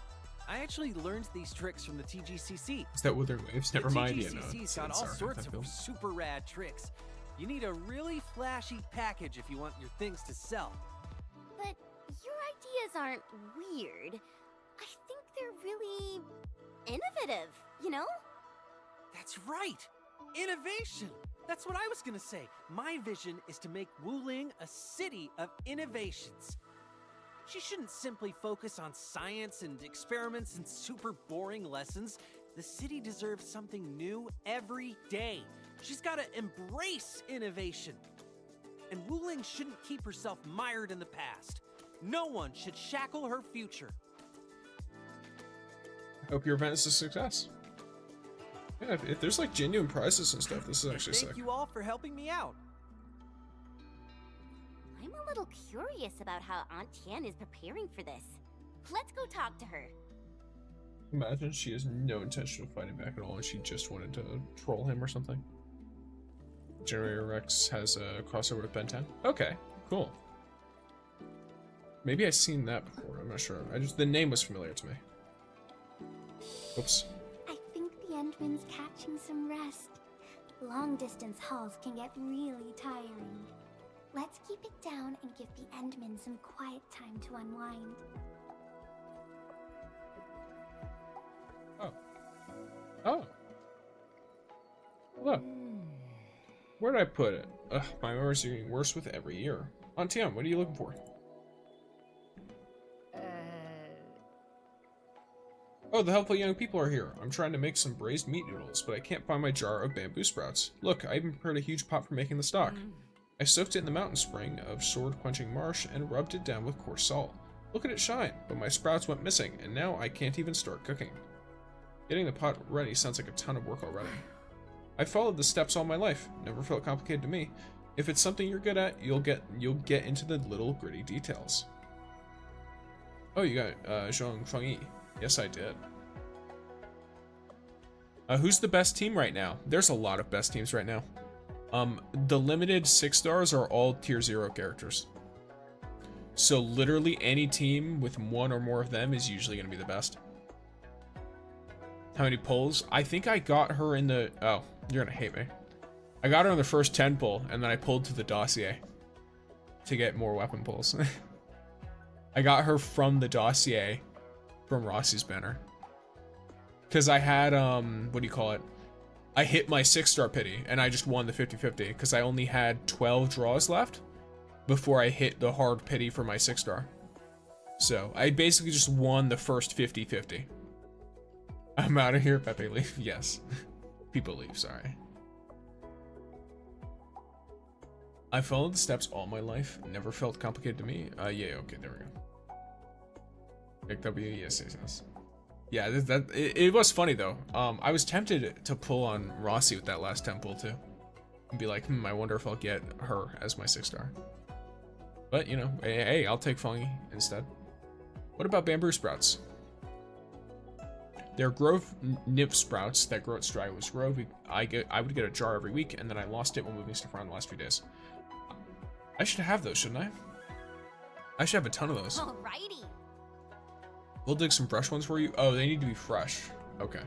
I actually learned these tricks from the TGCC. Is that what their waves? Never mind. The TGCC's got all sorts of super rad tricks. You need a really flashy package if you want your things to sell. But your ideas aren't weird. I think they're really innovative, you know? That's right! Innovation! That's what I was gonna say. My vision is to make Wuling a city of innovations. She shouldn't simply focus on science and experiments and super boring lessons. The city deserves something new every day. She's gotta embrace innovation. And Wuling shouldn't keep herself mired in the past. No one should shackle her future. I hope your event is a success. Yeah, if there's like genuine prizes and stuff, this is actually sick. Thank you all for helping me out. I'm a little curious about how Aunt Tian is preparing for this. Let's go talk to her. Imagine she has no intention of fighting back at all and she just wanted to troll him or something. Generator Rex has a crossover with Ben 10. Okay, cool. Maybe I've seen that before, I'm not sure. The name was familiar to me. Oops. I think the Endman's catching some rest. Long distance hauls can get really tiring. Let's keep it down and give the Endman some quiet time to unwind. Oh. Oh. Look. Where did I put it? Ugh, my memories are getting worse with every year. Aunt Tian, what are you looking for? Oh, the helpful young people are here. I'm trying to make some braised meat noodles, but I can't find my jar of bamboo sprouts. Look, I even prepared a huge pot for making the stock. I soaked it in the mountain spring of sword-quenching marsh and rubbed it down with coarse salt. Look at it shine, but my sprouts went missing, and now I can't even start cooking. Getting the pot ready sounds like a ton of work already. I followed the steps all my life. Never felt complicated to me. If it's something you're good at, you'll get into the little gritty details. Oh, you got Zhuang Fangyi. Yes, I did. Who's the best team right now? There's a lot of best teams right now. The limited 6 stars are all tier 0 characters. So literally any team with 1 or more of them is usually going to be the best. How many pulls? I think I got her in the... Oh, you're going to hate me. I got her in the first 10 pull, and then I pulled to the dossier to get more weapon pulls. I got her from the dossier from Rossi's banner. Because I had, what do you call it? I hit my 6-star pity, and I just won the 50-50, because I only had 12 draws left before I hit the hard pity for my 6-star. So, I basically just won the first 50-50. I'm out of here, Pepe leave. Yes. People leave, sorry. I followed the steps all my life. Never felt complicated to me. Yeah, okay, there we go. W, yes. Yeah, it was funny though. I was tempted to pull on Rossi with that last 10 pull too. And be like, I wonder if I'll get her as my 6-star. But, you know, hey, I'll take Fangyi instead. What about bamboo sprouts? They're grove nymph sprouts that grow at Straggler's Grove. I would get a jar every week, and then I lost it when moving stuff around the last few days. I should have those, shouldn't I? I should have a ton of those. Alrighty. We'll dig some fresh ones for you. Oh, they need to be fresh. Okay.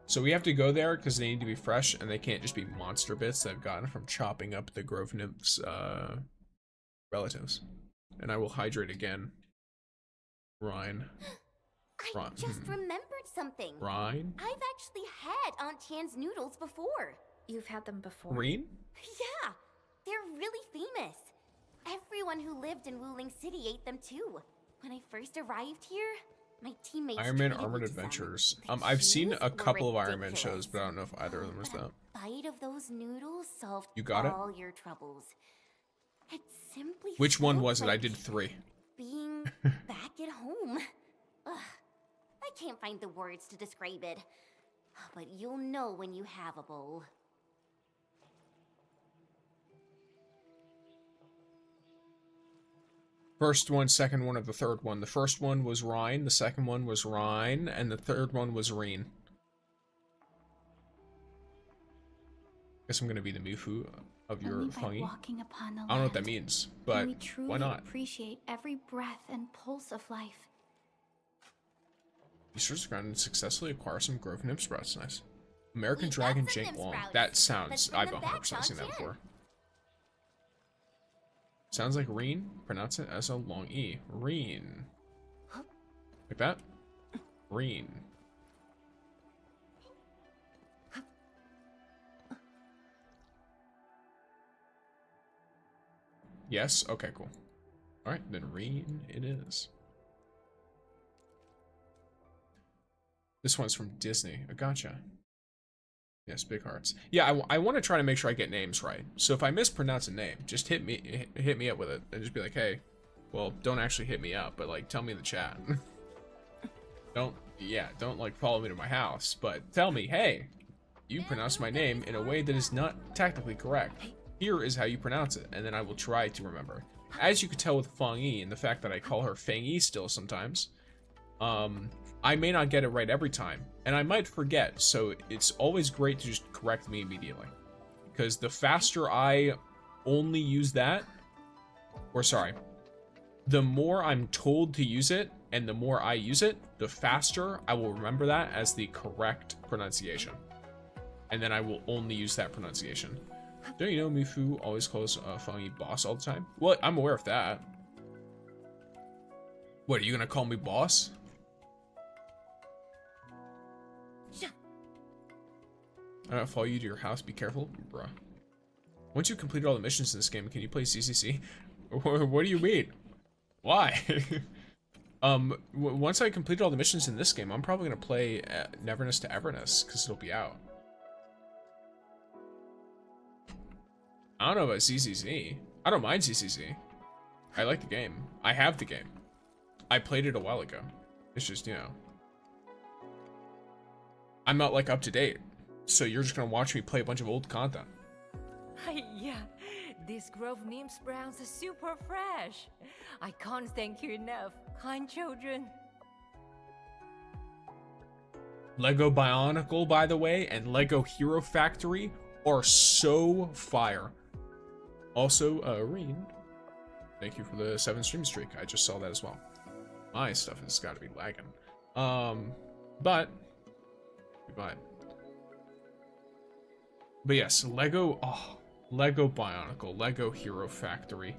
So we have to go there because they need to be fresh, and they can't just be monster bits that I've gotten from chopping up the grove nymph's relatives. And I will hydrate again. Rhine. I just remembered something. Rhine? I've actually had Aunt Chan's noodles before. You've had them before? Reen? Yeah, they're really famous. Everyone who lived in Wuling City ate them too. When I first arrived here, my teammates Iron Man treated Armored me to them. Adventures. The I've seen queues a couple were of Iron Man ridiculous. shows, but I don't know if either of them was that. Bite of those noodles solved You got it? all your troubles. It simply Which one felt was it? I like did 3. being back at home. Ugh, I can't find the words to describe it, but you'll know when you have a bowl. First one, second one, or the third one. The first one was Rhine, the second one was Rhine, and the third one was Reen. Guess I'm gonna be the Mifu of your Fangyi. Walking upon the I don't know what that means, but we truly why not? appreciate every breath and pulse of life. Be sure to ground and successfully acquire some grove nymph sprouts. Nice. American Dragon Jake Long. That sounds. I've 100% seen that before. Sounds like Reen. Pronounce it as a long E. Reen. Like that? Reen. Yes? Okay, cool. Alright, then Reen it is. This one's from Disney. I gotcha. Yes, big hearts. Yeah, I want to try to make sure I get names right. So if I mispronounce a name, just hit me up with it and just be like, hey, well, don't actually hit me up, but like tell me in the chat. don't like follow me to my house, but tell me, hey, you pronounced my name in a way that is not technically correct. Here is how you pronounce it, and then I will try to remember. As you could tell with Fangyi and the fact that I call her Fangyi still sometimes, I may not get it right every time, and I might forget, so it's always great to just correct me immediately. Because the faster I only use that, or sorry, the more I'm told to use it, and the more I use it, the faster I will remember that as the correct pronunciation. And then I will only use that pronunciation. Don't you know Mifu always calls Fangyi boss all the time? Well, I'm aware of that. What, are you gonna call me boss? I don't follow you to your house, be careful, bruh. Once you've completed all the missions in this game, can you play CCC? What do you mean? Why? Once I completed all the missions in this game, I'm probably gonna play Neverness to Everness, because it'll be out. I don't know about CCC. I don't mind CCC. I like the game. I have the game. I played it a while ago. It's just, you know, I'm not like up to date. So you're just gonna watch me play a bunch of old content. Yeah, this Grove Nymphs Browns is super fresh. I can't thank you enough, kind children. Lego Bionicle, by the way, and Lego Hero Factory are so fire. Also, Reen, thank you for the 7 stream streak. I just saw that as well. My stuff has got to be lagging. But yes, Lego Bionicle, Lego Hero Factory.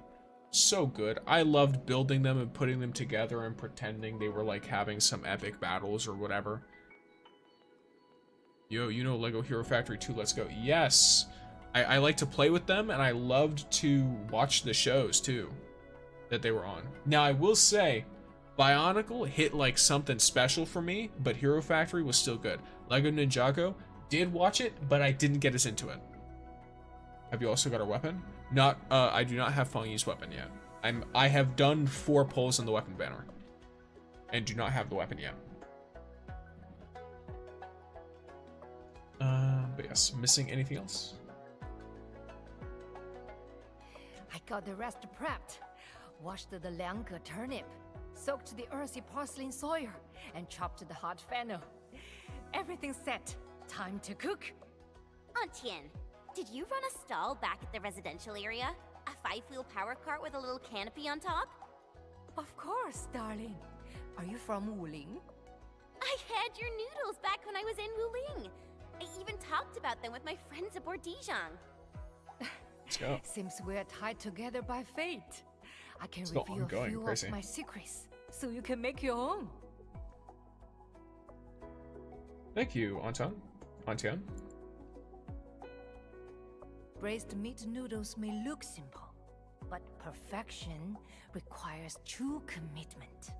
So good. I loved building them and putting them together and pretending they were like having some epic battles or whatever. Yo, you know Lego Hero Factory 2, let's go. Yes! I like to play with them, and I loved to watch the shows, too, that they were on. Now, I will say, Bionicle hit, like, something special for me, but Hero Factory was still good. Lego Ninjago, did watch it, but I didn't get as into it. Have you also got a weapon? Not, I do not have Fangyi's weapon yet. I have done 4 pulls in the weapon banner, and do not have the weapon yet. But yes, missing anything else? I got the rest prepped. Washed the Liange turnip, soaked the earthy porcelain soil, and chopped the hot fennel. Everything's set. Time to cook. Aunt Tian, did you run a stall back at the residential area? A 5-wheel power cart with a little canopy on top? Of course, darling. Are you from Wuling? I had your noodles back when I was in Wuling. I even talked about them with my friends aboard Dijon. Let's go. Seems we're tied together by fate. I can Let's go reveal a few crazy. of my secrets, so you can make your own. Thank you, Antian. Braised meat noodles may look simple, but perfection requires true commitment.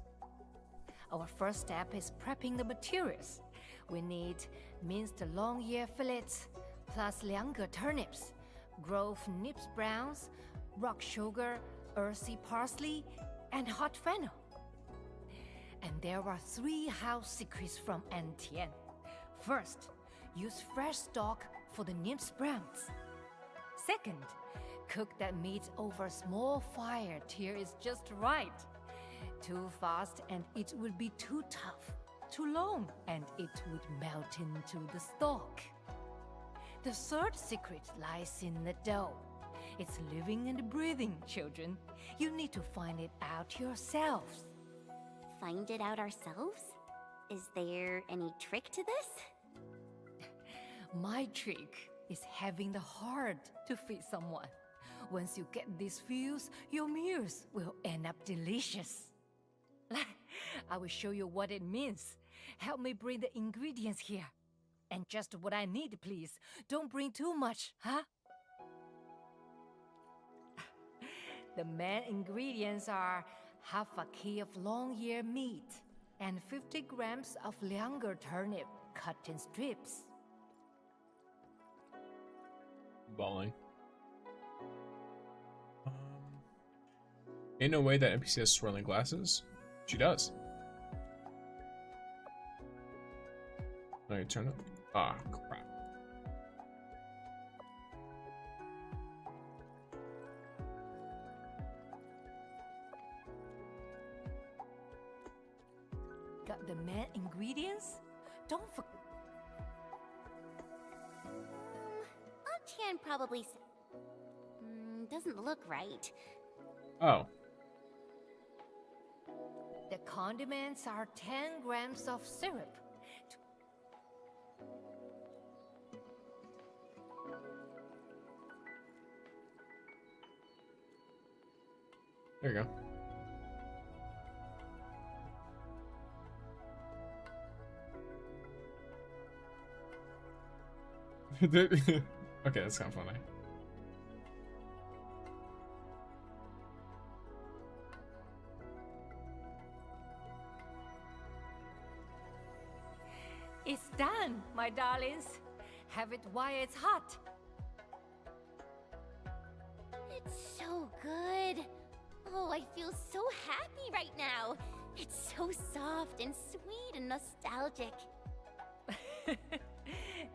Our first step is prepping the materials. We need minced long ear fillets, plus Liange turnips, Grove Nymphs Browns, rock sugar, earthy parsley, and hot fennel. And there are 3 house secrets from Antian. First, use fresh stock for the Nymphs Browns. Second, cook that meat over a small fire till it's just right. Too fast and it will be too tough. Too long and it would melt into the stock. The third secret lies in the dough. It's living and breathing, children. You need to find it out yourselves. Find it out ourselves? Is there any trick to this? My trick is having the heart to feed someone. Once you get these feels, your meals will end up delicious. I will show you what it means. Help me bring the ingredients here. And just what I need, please. Don't bring too much, huh? The main ingredients are half a key of long ear meat and 50 grams of Liange turnip cut in strips. Balling. Ain't no way that NPC has swirling glasses. She does. Alright, turn up. Ah, crap. Got the main ingredients? Don't forget. Aunt Tian probably doesn't look right. Oh. The condiments are 10 grams of syrup. There you go. Okay, that's kind of funny. It's done, my darlings. Have it while it's hot. It's so good. Oh, I feel so happy right now. It's so soft and sweet and nostalgic.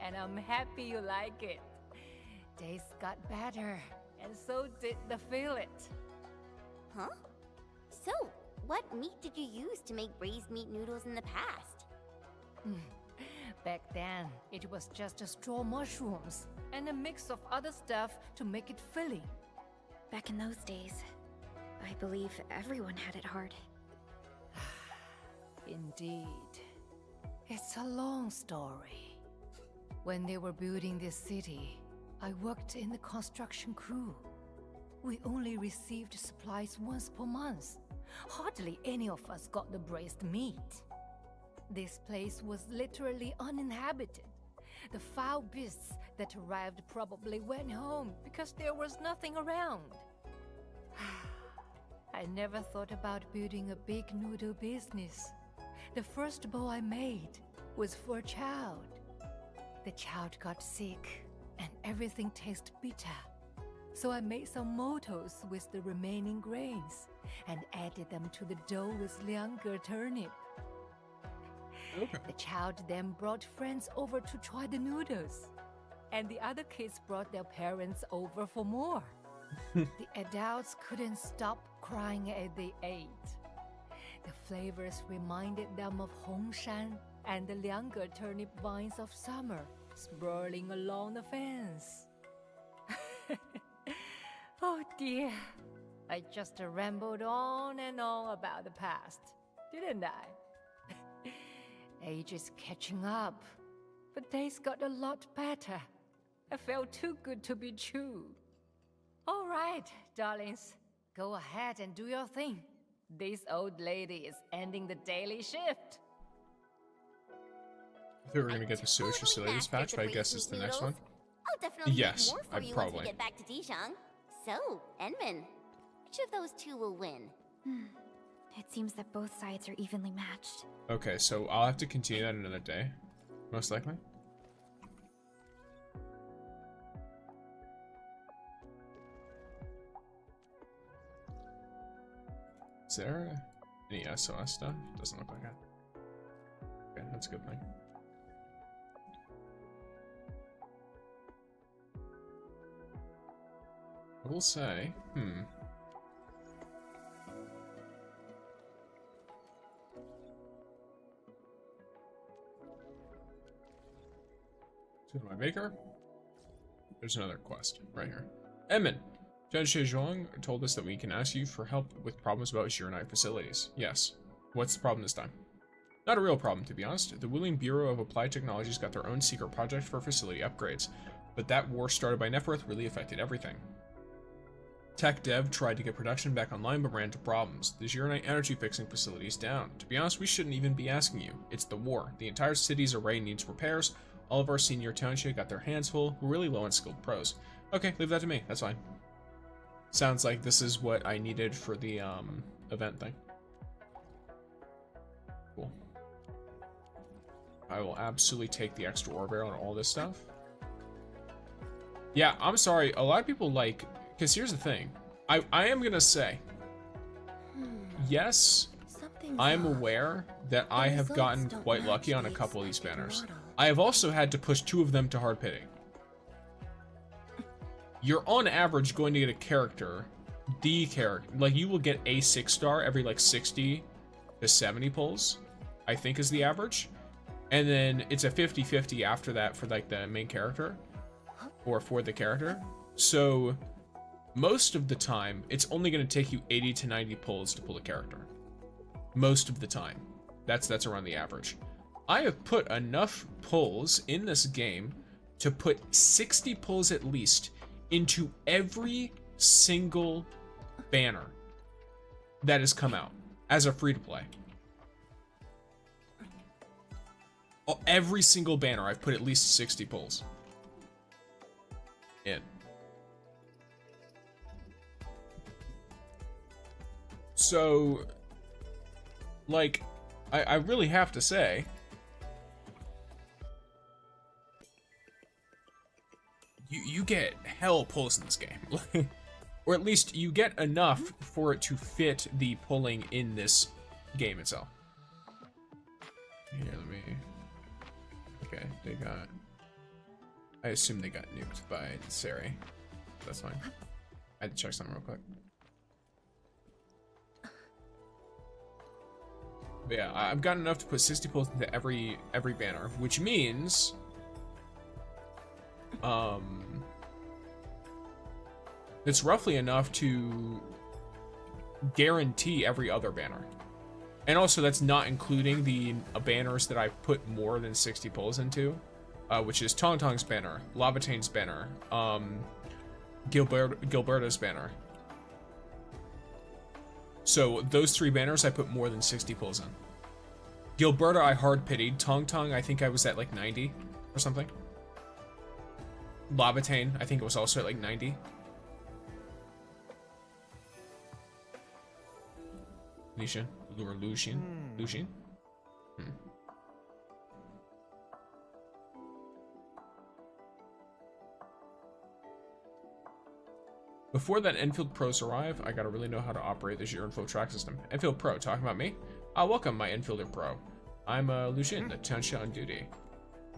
and I'm happy you like it. Days got better, and so did the fillet. Huh? So, what meat did you use to make braised meat noodles in the past? Back then, it was just straw mushrooms and a mix of other stuff to make it filling. Back in those days, I believe everyone had it hard. Indeed. It's a long story. When they were building this city, I worked in the construction crew. We only received supplies once per month. Hardly any of us got the braised meat. This place was literally uninhabited. The foul beasts that arrived probably went home because there was nothing around. I never thought about building a big noodle business. The first bowl I made was for a child. The child got sick, and everything tasted bitter. So I made some motos with the remaining grains, and added them to the dough with liangge turnip. Okay. The child then brought friends over to try the noodles, and the other kids brought their parents over for more. The adults couldn't stop crying as they ate. The flavors reminded them of Hongshan and the liangge turnip vines of summer sprawling along the fence. Oh dear, I just rambled on and on about the past, didn't I? Age is catching up, but days got a lot better. I felt too good to be true. All right, darlings, go ahead and do your thing. This old lady is ending the daily shift. I thought we were gonna get the sewage facilities patch, but I guess it's the next one. I'll definitely Yes, make more for I'd you probably. once we get back to Zhuang. So, Enman, which of those two will win? It seems that both sides are evenly matched. Okay, so I'll have to continue that another day, most likely. Is there any SOS stuff? Doesn't look like it. Okay, that's a good thing. I will say, to my maker. There's another quest right here. Edmund, Judge Zhuang told us that we can ask you for help with problems about Shiranite facilities. Yes. What's the problem this time? Not a real problem, to be honest. The Wuling Bureau of Applied Technologies got their own secret project for facility upgrades, but that war started by Neferth really affected everything. Tech Dev tried to get production back online but ran into problems. The Shiranite energy fixing facility is down. To be honest, we shouldn't even be asking you. It's the war. The entire city's array needs repairs. All of our senior township got their hands full. We're really low on skilled pros. Okay, leave that to me. That's fine. Sounds like this is what I needed for the event thing. Cool. I will absolutely take the extra ore barrel and all this stuff. Yeah, I'm sorry. A lot of people like... Because here's the thing. I am going to say... Yes, I'm aware that I have gotten quite lucky on a couple of these banners. I have also had to push 2 of them to hard pitting. You're on average going to get a character, the character, like you will get a 6-star every like 60 to 70 pulls, I think is the average. And then it's a 50-50 after that for like the main character or for the character. So most of the time, it's only going to take you 80 to 90 pulls to pull a character. Most of the time. That's around the average. I have put enough pulls in this game to put 60 pulls at least into every single banner that has come out as a free-to-play. Every single banner, I've put at least 60 pulls in. So, like, I really have to say, you get hell pulls in this game. Or at least you get enough for it to fit the pulling in this game itself. Here, let me... Okay, they got I assume they got nuked by Sari. That's fine. I had to check something real quick. But yeah, I've got enough to put 60 pulls into every banner, which means it's roughly enough to guarantee every other banner. And also that's not including the banners that I put more than 60 pulls into, which is Tangtang's banner, Lavatane's banner, Gilberta's banner. So those 3 banners I put more than 60 pulls in. Gilberta I hard pitied. Tangtang I think I was at like 90 or something. Lavatane I think it was also at like 90. Lucian? Lucian? Lucian? Before that Enfield pros arrive, I gotta really know how to operate this year Enfield track system. Enfield pro, talking about me? Welcome, my Enfielder pro. I'm Lucian, the Tansha on duty.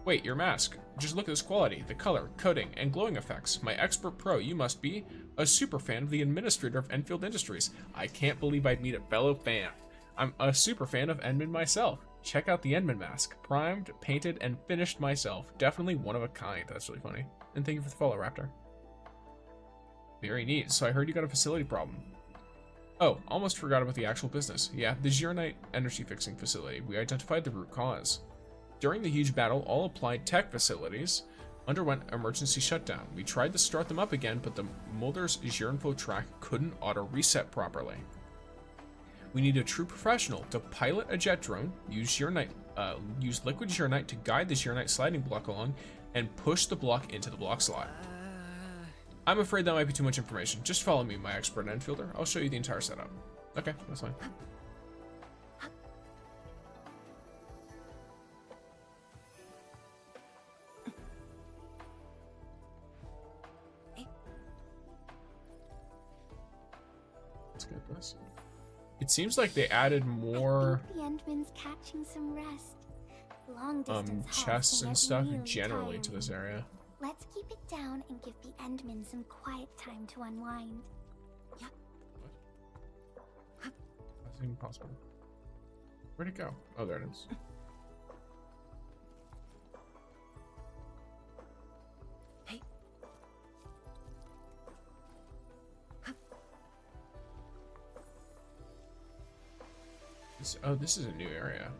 Wait, your mask. Just look at this quality, the color, coating, and glowing effects. My expert pro, you must be a super fan of the administrator of Enfield Industries. I can't believe I'd meet a fellow fan. I'm a super fan of Endman myself. Check out the Endman mask. Primed, painted, and finished myself. Definitely one of a kind. That's really funny. And thank you for the follow, Raptor. Very neat. So I heard you got a facility problem. Oh, almost forgot about the actual business. Yeah, the Zhuang energy fixing facility. We identified the root cause. During the huge battle, all applied tech facilities underwent emergency shutdown. We tried to start them up again, but the Mulder's Zhuang track couldn't auto-reset properly. We need a true professional to pilot a jet drone, use liquid Zhuang to guide the Zhuang sliding block along, and push the block into the block slot. I'm afraid that might be too much information. Just follow me, my expert Enfielder. I'll show you the entire setup. Okay, that's fine. Let's get this. It seems like they added more The Endman's catching some rest. Long distance chests and stuff generally to this area. Let's keep it down and give the Endman some quiet time to unwind. That's even possible. Where'd it go? Oh, there it is. Hey. This is a new area.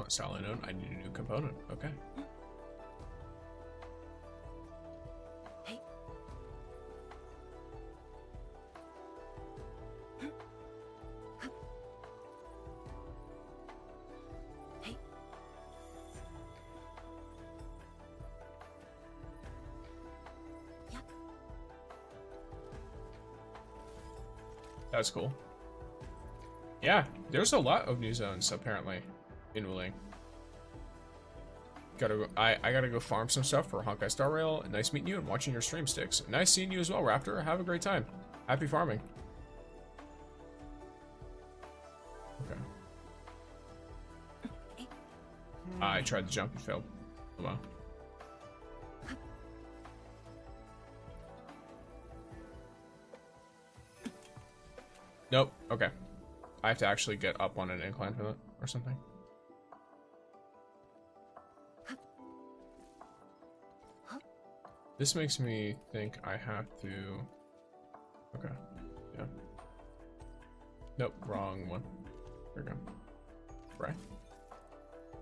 Oh, solid note. I need a new component. Okay. Hey. Hey. Yeah. That's cool. Yeah, there's a lot of new zones apparently. In Wuling. I gotta go farm some stuff for Honkai Star Rail. Nice meeting you and watching your stream, Sticks. Nice seeing you as well, Raptor. Have a great time. Happy farming. Okay. I tried to jump and failed. Oh well. Nope. Okay. I have to actually get up on an incline for that or something. This makes me think I have to... Okay, yeah. Nope, wrong one. There we go. Right.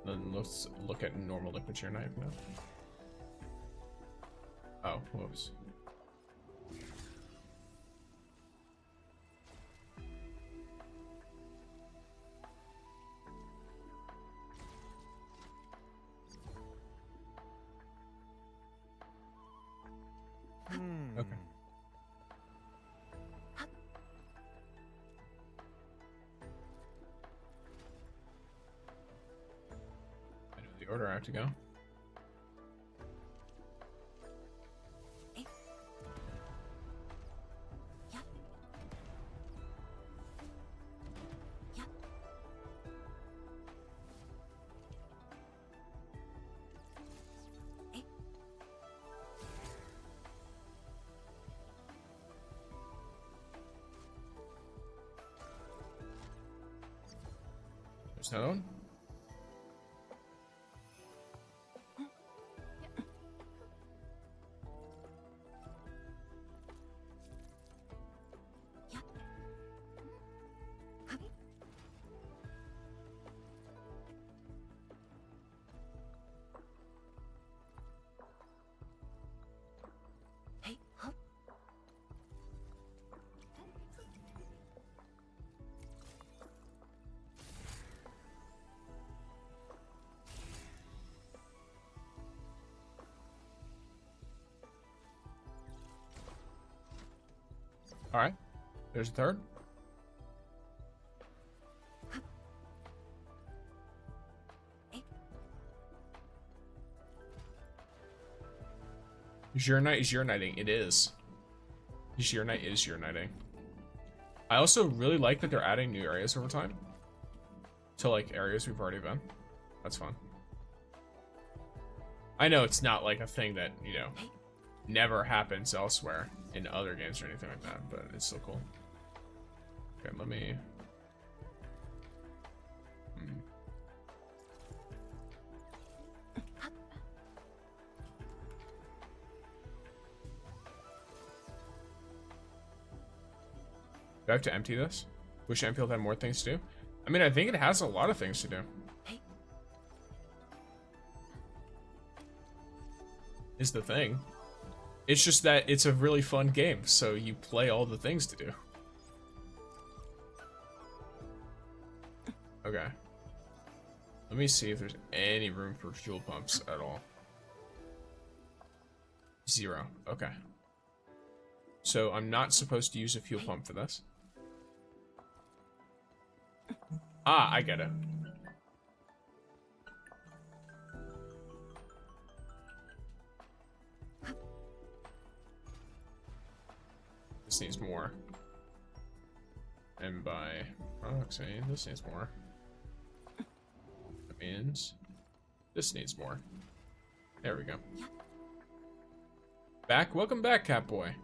Then let's look at normal liquid shear knife now. Oh, whoops. Okay. I know the order I have to go. There's another one. All right, there's a third. Zhuang is urinating. It is. Zhuang is urinating. I also really like that they're adding new areas over time to like areas we've already been. That's fun. I know it's not like a thing that, you know, never happens elsewhere in other games or anything like that, but it's still cool. Okay, let me... Do I have to empty this? Wish Endfield had more things to do. I mean, I think it has a lot of things to do. Is the thing. It's just that it's a really fun game, so you play all the things to do. Okay. Let me see if there's any room for fuel pumps at all. 0. Okay. So I'm not supposed to use a fuel pump for this. Ah, I get it. This needs more. And by proxy, this needs more. That means this needs more. There we go. Back. Welcome back, Catboy.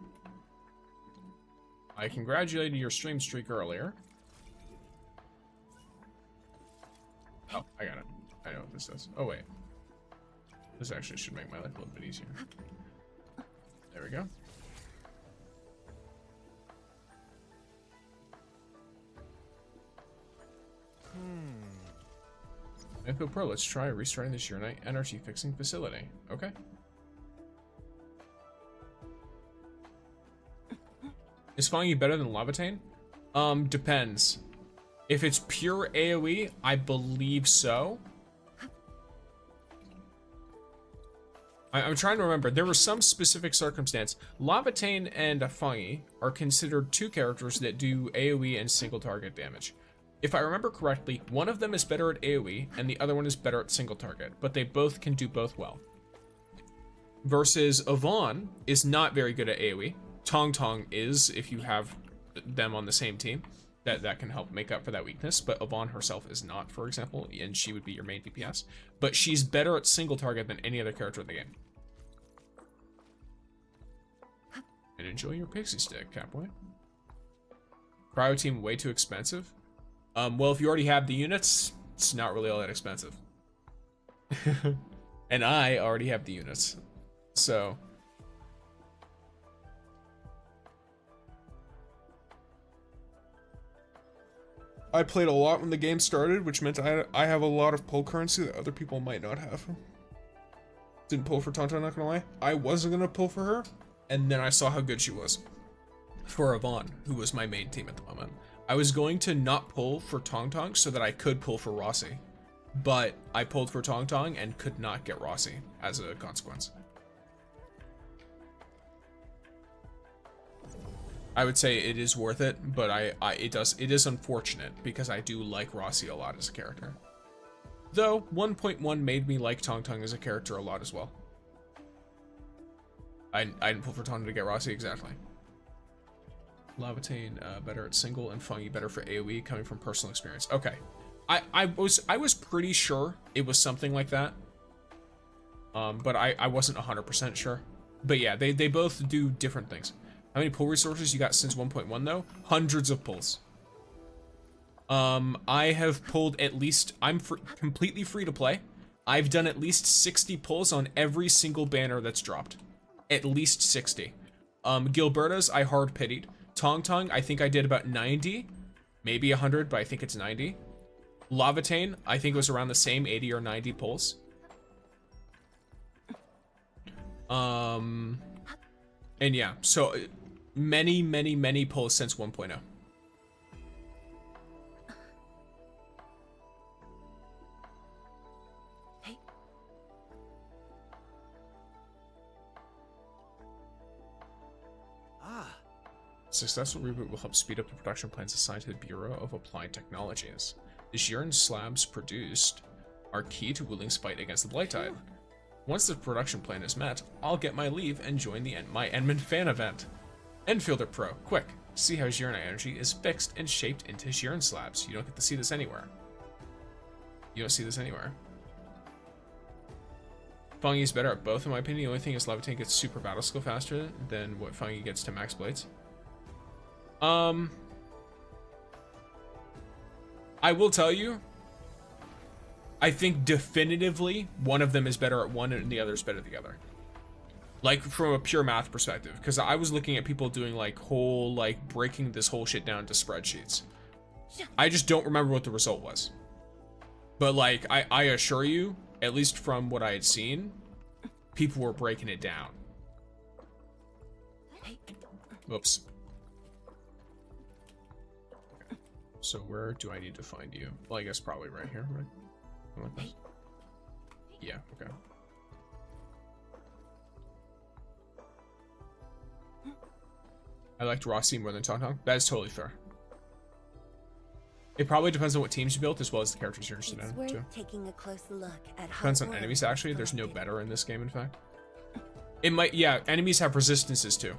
I congratulated your stream streak earlier. Oh, I got it. I know what this does. Oh, wait. This actually should make my life a little bit easier. There we go. Endfield Pro, let's try restarting the Sheer energy fixing facility. Okay. Is Fangyi better than Lavatane? Depends. If it's pure AoE, I believe so. I'm trying to remember. There was some specific circumstance. Lavatane and Fangyi are considered two characters that do AoE and single target damage. If I remember correctly, one of them is better at AoE and the other one is better at single target, but they both can do both well. Versus Yvonne is not very good at AoE. Tangtang is, if you have them on the same team. That can help make up for that weakness, but Yvonne herself is not, for example, and she would be your main DPS. But she's better at single target than any other character in the game. And enjoy your pixie stick, Catboy. Cryo team way too expensive. Well, if you already have the units, it's not really all that expensive. And I already have the units. So... I played a lot when the game started, which meant I have a lot of pull currency that other people might not have. Didn't pull for Tangtang, not gonna lie. I wasn't gonna pull for her, and then I saw how good she was. For Yvonne, who was my main team at the moment. I was going to not pull for Tangtang so that I could pull for Rossi. But I pulled for Tangtang and could not get Rossi as a consequence. I would say it is worth it, but it is unfortunate because I do like Rossi a lot as a character. Though 1.1 made me like Tangtang as a character a lot as well. I didn't pull for Tangtang to get Rossi, exactly. Lavatane better at single and Fangyi better for AoE, coming from personal experience. Okay, I was pretty sure it was something like that, but I wasn't 100% sure. But yeah, they both do different things. How many pull resources you got since 1.1 though? Hundreds of pulls. I have pulled at least, completely free to play. I've done at least 60 pulls on every single banner that's dropped. At least 60. Gilberta's, I hard pitied. Tangtang, I think I did about 90. Maybe 100, but I think it's 90. Lavatane, I think it was around the same 80 or 90 pulls. And yeah, so many pulls since 1.0. Successful reboot will help speed up the production plans assigned to the Bureau of Applied Technologies. The Jiren slabs produced are key to Wuling's fight against the Blight Tide. Once the production plan is met, I'll get my leave and join my Enman fan event. Endfielder Pro, quick, see how Jiren energy is fixed and shaped into Jiren slabs. You don't get to see this anywhere. You don't see this anywhere. Fangyi is better at both in my opinion. The only thing is Levitate gets super battle skill faster than what Fangyi gets to max blades. I will tell you, I think definitively one of them is better at one and the other is better at the other. Like from a pure math perspective, because I was looking at people doing like breaking this whole shit down to spreadsheets. I just don't remember what the result was. But like, I assure you, at least from what I had seen, people were breaking it down. Whoops. So where do I need to find you? Well, I guess probably right here, right? Like this? Yeah, okay. I liked Rossi more than Tangtang. That is totally fair. It probably depends on what teams you built as well as the characters you're interested in, too. Taking a close look at Depends on enemies, actually. There's no better in this game, in fact. It might, yeah, enemies have resistances, too.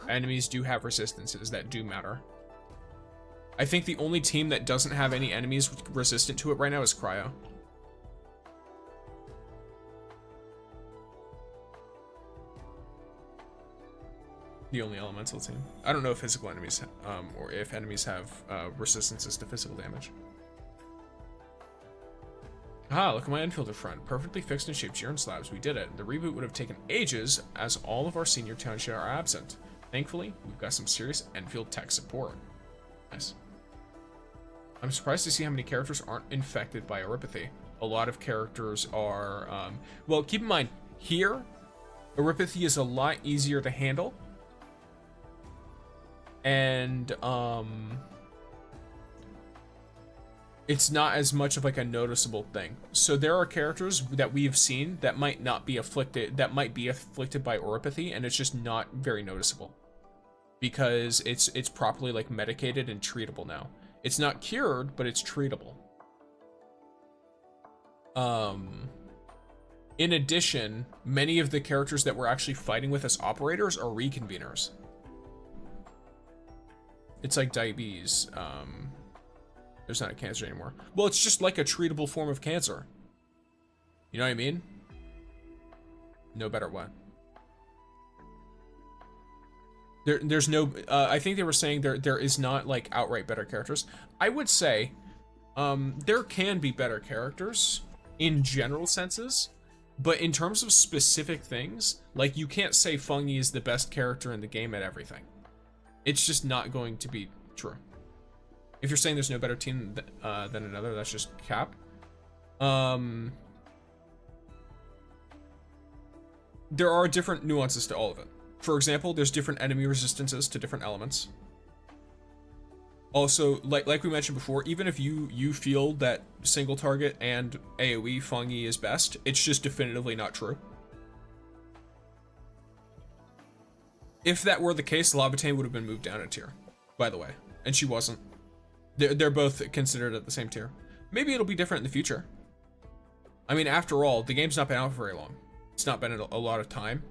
Enemies do have resistances that do matter. I think the only team that doesn't have any enemies resistant to it right now is Cryo. The only elemental team. I don't know if physical enemies, or if enemies have resistances to physical damage. Ah, look at my Enfielder friend. Perfectly fixed and shaped Jiren slabs. We did it. The reboot would have taken ages as all of our senior township are absent. Thankfully, we've got some serious Enfield tech support. Nice. I'm surprised to see how many characters aren't infected by Oripathy. A lot of characters are, well, keep in mind, here, Oripathy is a lot easier to handle. And, it's not as much of like a noticeable thing. So there are characters that we've seen that might not be afflicted, that might be afflicted by Oripathy, and it's just not very noticeable. Because it's properly like medicated and treatable now. It's not cured, but it's treatable. In addition, many of the characters that we're actually fighting with as operators are reconveners. It's like diabetes. There's not a cancer anymore. Well, it's just like a treatable form of cancer. You know what I mean? No better way. There's no, I think they were saying there is not like outright better characters. I would say, there can be better characters in general senses, but in terms of specific things, like you can't say Fangyi is the best character in the game at everything. It's just not going to be true. If you're saying there's no better team than another, that's just cap. There are different nuances to all of it. For example, there's different enemy resistances to different elements. Also, like we mentioned before, even if you feel that single target and AoE Fangyi is best, it's just definitively not true. If that were the case, Lavatane would have been moved down a tier, by the way, and she wasn't. They're both considered at the same tier. Maybe it'll be different in the future. I mean, after all, the game's not been out for very long. It's not been a lot of time.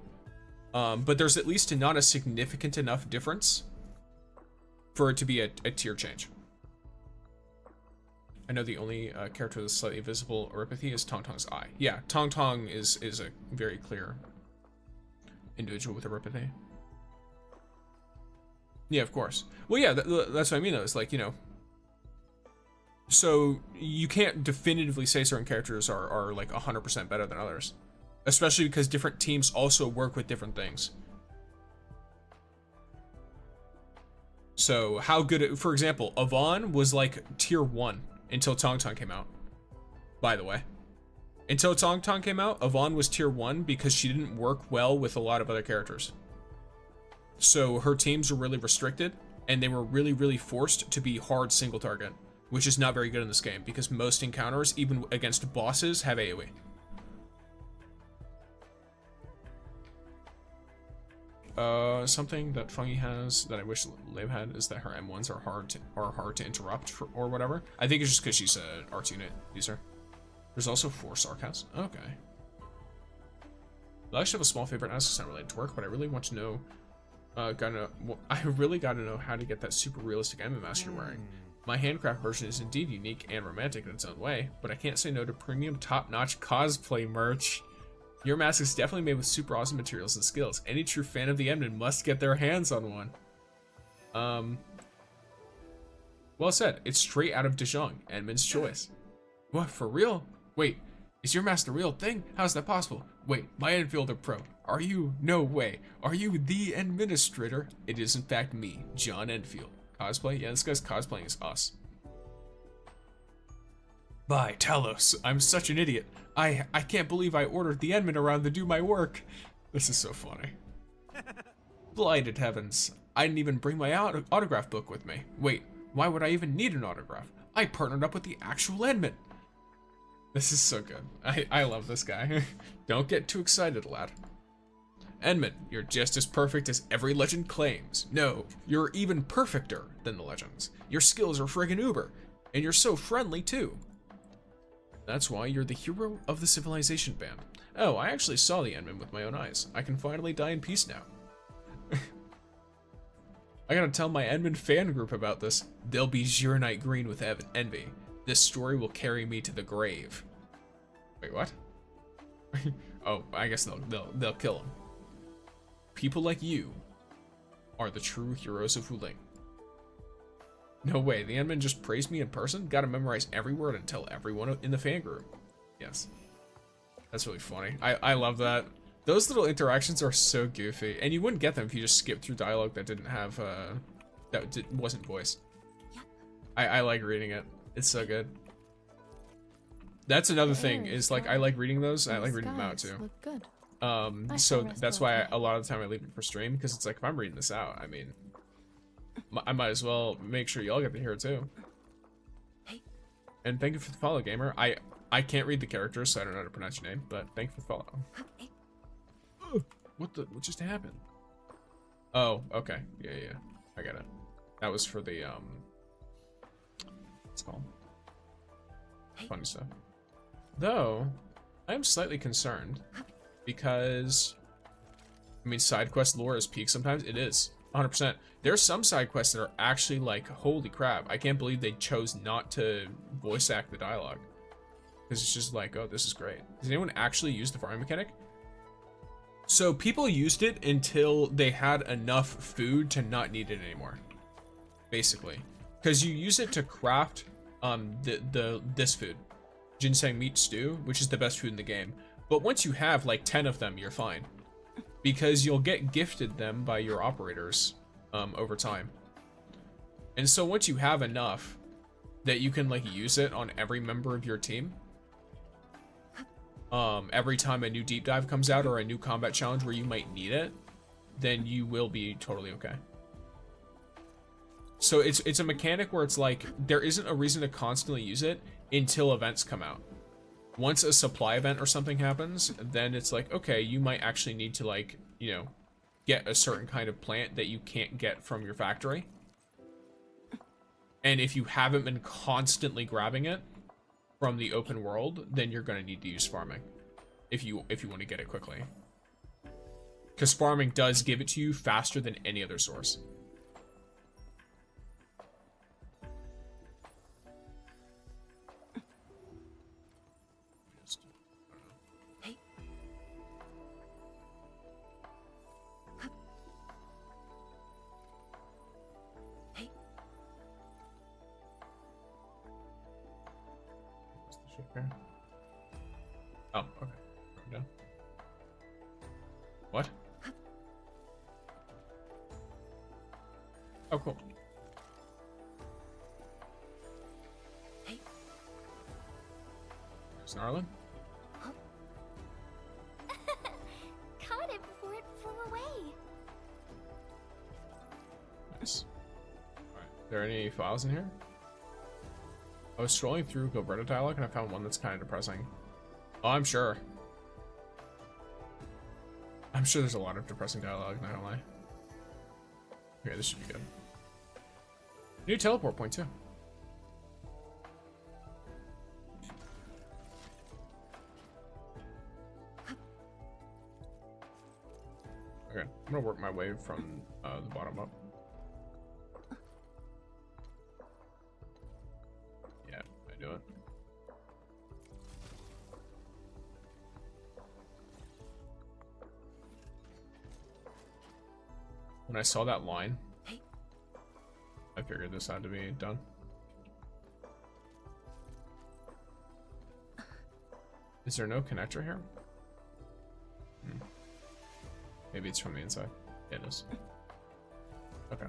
But there's at least not a significant enough difference for it to be a tier change. I know the only character that's slightly visible Oripathy is Tangtang's eye. Yeah, Tangtang is a very clear individual with Oripathy. Yeah, of course. Well, yeah, that's what I mean though. It's like, you know, So you can't definitively say certain characters are like 100% better than others, especially because different teams also work with different things. So how good, for example, Yvonne was like tier 1 until Tangtang came out. By the way, until Tangtang came out, Yvonne was tier 1 because she didn't work well with a lot of other characters. So her teams were really restricted, and they were really forced to be hard single target, which is not very good in this game because most encounters, even against bosses, have AoE. Something that Fangyi has that I wish Liv had is that her M1s are hard to interrupt or whatever. I think it's just because she's an arts unit user. There's also 4 sarcasms. Okay. I actually have a small favorite ask. It's not related to work, but I really want to know. I really got to know how to get that super realistic anime mask you're wearing. My handcraft version is indeed unique and romantic in its own way, but I can't say no to premium top-notch cosplay merch. Your mask is definitely made with super awesome materials and skills. Any true fan of the Endman must get their hands on one. Well said. It's straight out of Zhuang, Endman's choice. What, for real? Wait, is your mask the real thing? How's that possible? Wait, my Endfield are pro. Are you? No way. Are you the administrator? It is in fact me, John Endfield. Cosplay? Yeah, this guy's cosplaying as us. Bye, Talos. I'm such an idiot. I can't believe I ordered the Endman around to do my work. This is so funny. Blighted heavens. I didn't even bring my autograph book with me. Wait, why would I even need an autograph? I partnered up with the actual Endman. This is so good. I love this guy. Don't get too excited, lad. Endman, you're just as perfect as every legend claims. No, you're even perfecter than the legends. Your skills are friggin' uber, and you're so friendly too. That's why you're the hero of the Civilization band. Oh, I actually saw the Endman with my own eyes. I can finally die in peace now. I gotta tell my Endman fan group about this. They'll be Zhuang green with envy. This story will carry me to the grave. Wait, what? Oh, I guess they'll kill him. People like you are the true heroes of Wuling. No way, the Endman just praised me in person? Gotta memorize every word and tell everyone in the fan group. Yes. That's really funny. I love that. Those little interactions are so goofy, and you wouldn't get them if you just skipped through dialogue that didn't have, wasn't voiced. I like reading it. It's so good. That's another thing, is like, I like reading those, and I like reading them out too. Look good. So that's why a lot of the time I leave it for stream, because it's like, if I'm reading this out, I mean, I might as well make sure y'all get to hear it too. And thank you for the follow, gamer. I can't read the characters, so I don't know how to pronounce your name, but thank you for the follow. What just happened? Oh, okay. Yeah, I got it. That was for the, what's it called? Funny stuff. Though, I am slightly concerned, because, I mean, side quest lore is peak sometimes. It is, 100%. There's some side quests that are actually like, holy crap, I can't believe they chose not to voice act the dialogue. Because it's just like, oh, this is great. Does anyone actually use the farming mechanic? So people used it until they had enough food to not need it anymore, basically. Because you use it to craft this food, ginseng meat stew, which is the best food in the game. But once you have like 10 of them, you're fine, because you'll get gifted them by your operators over time. And so once you have enough that you can like use it on every member of your team, every time a new deep dive comes out or a new combat challenge where you might need it, then you will be totally okay. So it's a mechanic where it's like, there isn't a reason to constantly use it until events come out. Once a supply event or something happens, then it's like, okay, you might actually need to, like, you know, get a certain kind of plant that you can't get from your factory. And if you haven't been constantly grabbing it from the open world, then you're gonna need to use farming if you want to get it quickly. Because farming does give it to you faster than any other source. Oh, cool. Hey. There's Narlin. Caught it before it flew away. Nice. Alright. Are there any files in here? I was scrolling through Gilberta dialogue and I found one that's kind of depressing. Oh, I'm sure. I'm sure there's a lot of depressing dialogue, not gonna lie. Okay, this should be good. New teleport point too. Okay, I'm gonna work my way from the bottom up. Yeah, I do it. When I saw that line, I figured this had to be done. Is there no connector here? Maybe it's from the inside. Yeah, it is. Okay.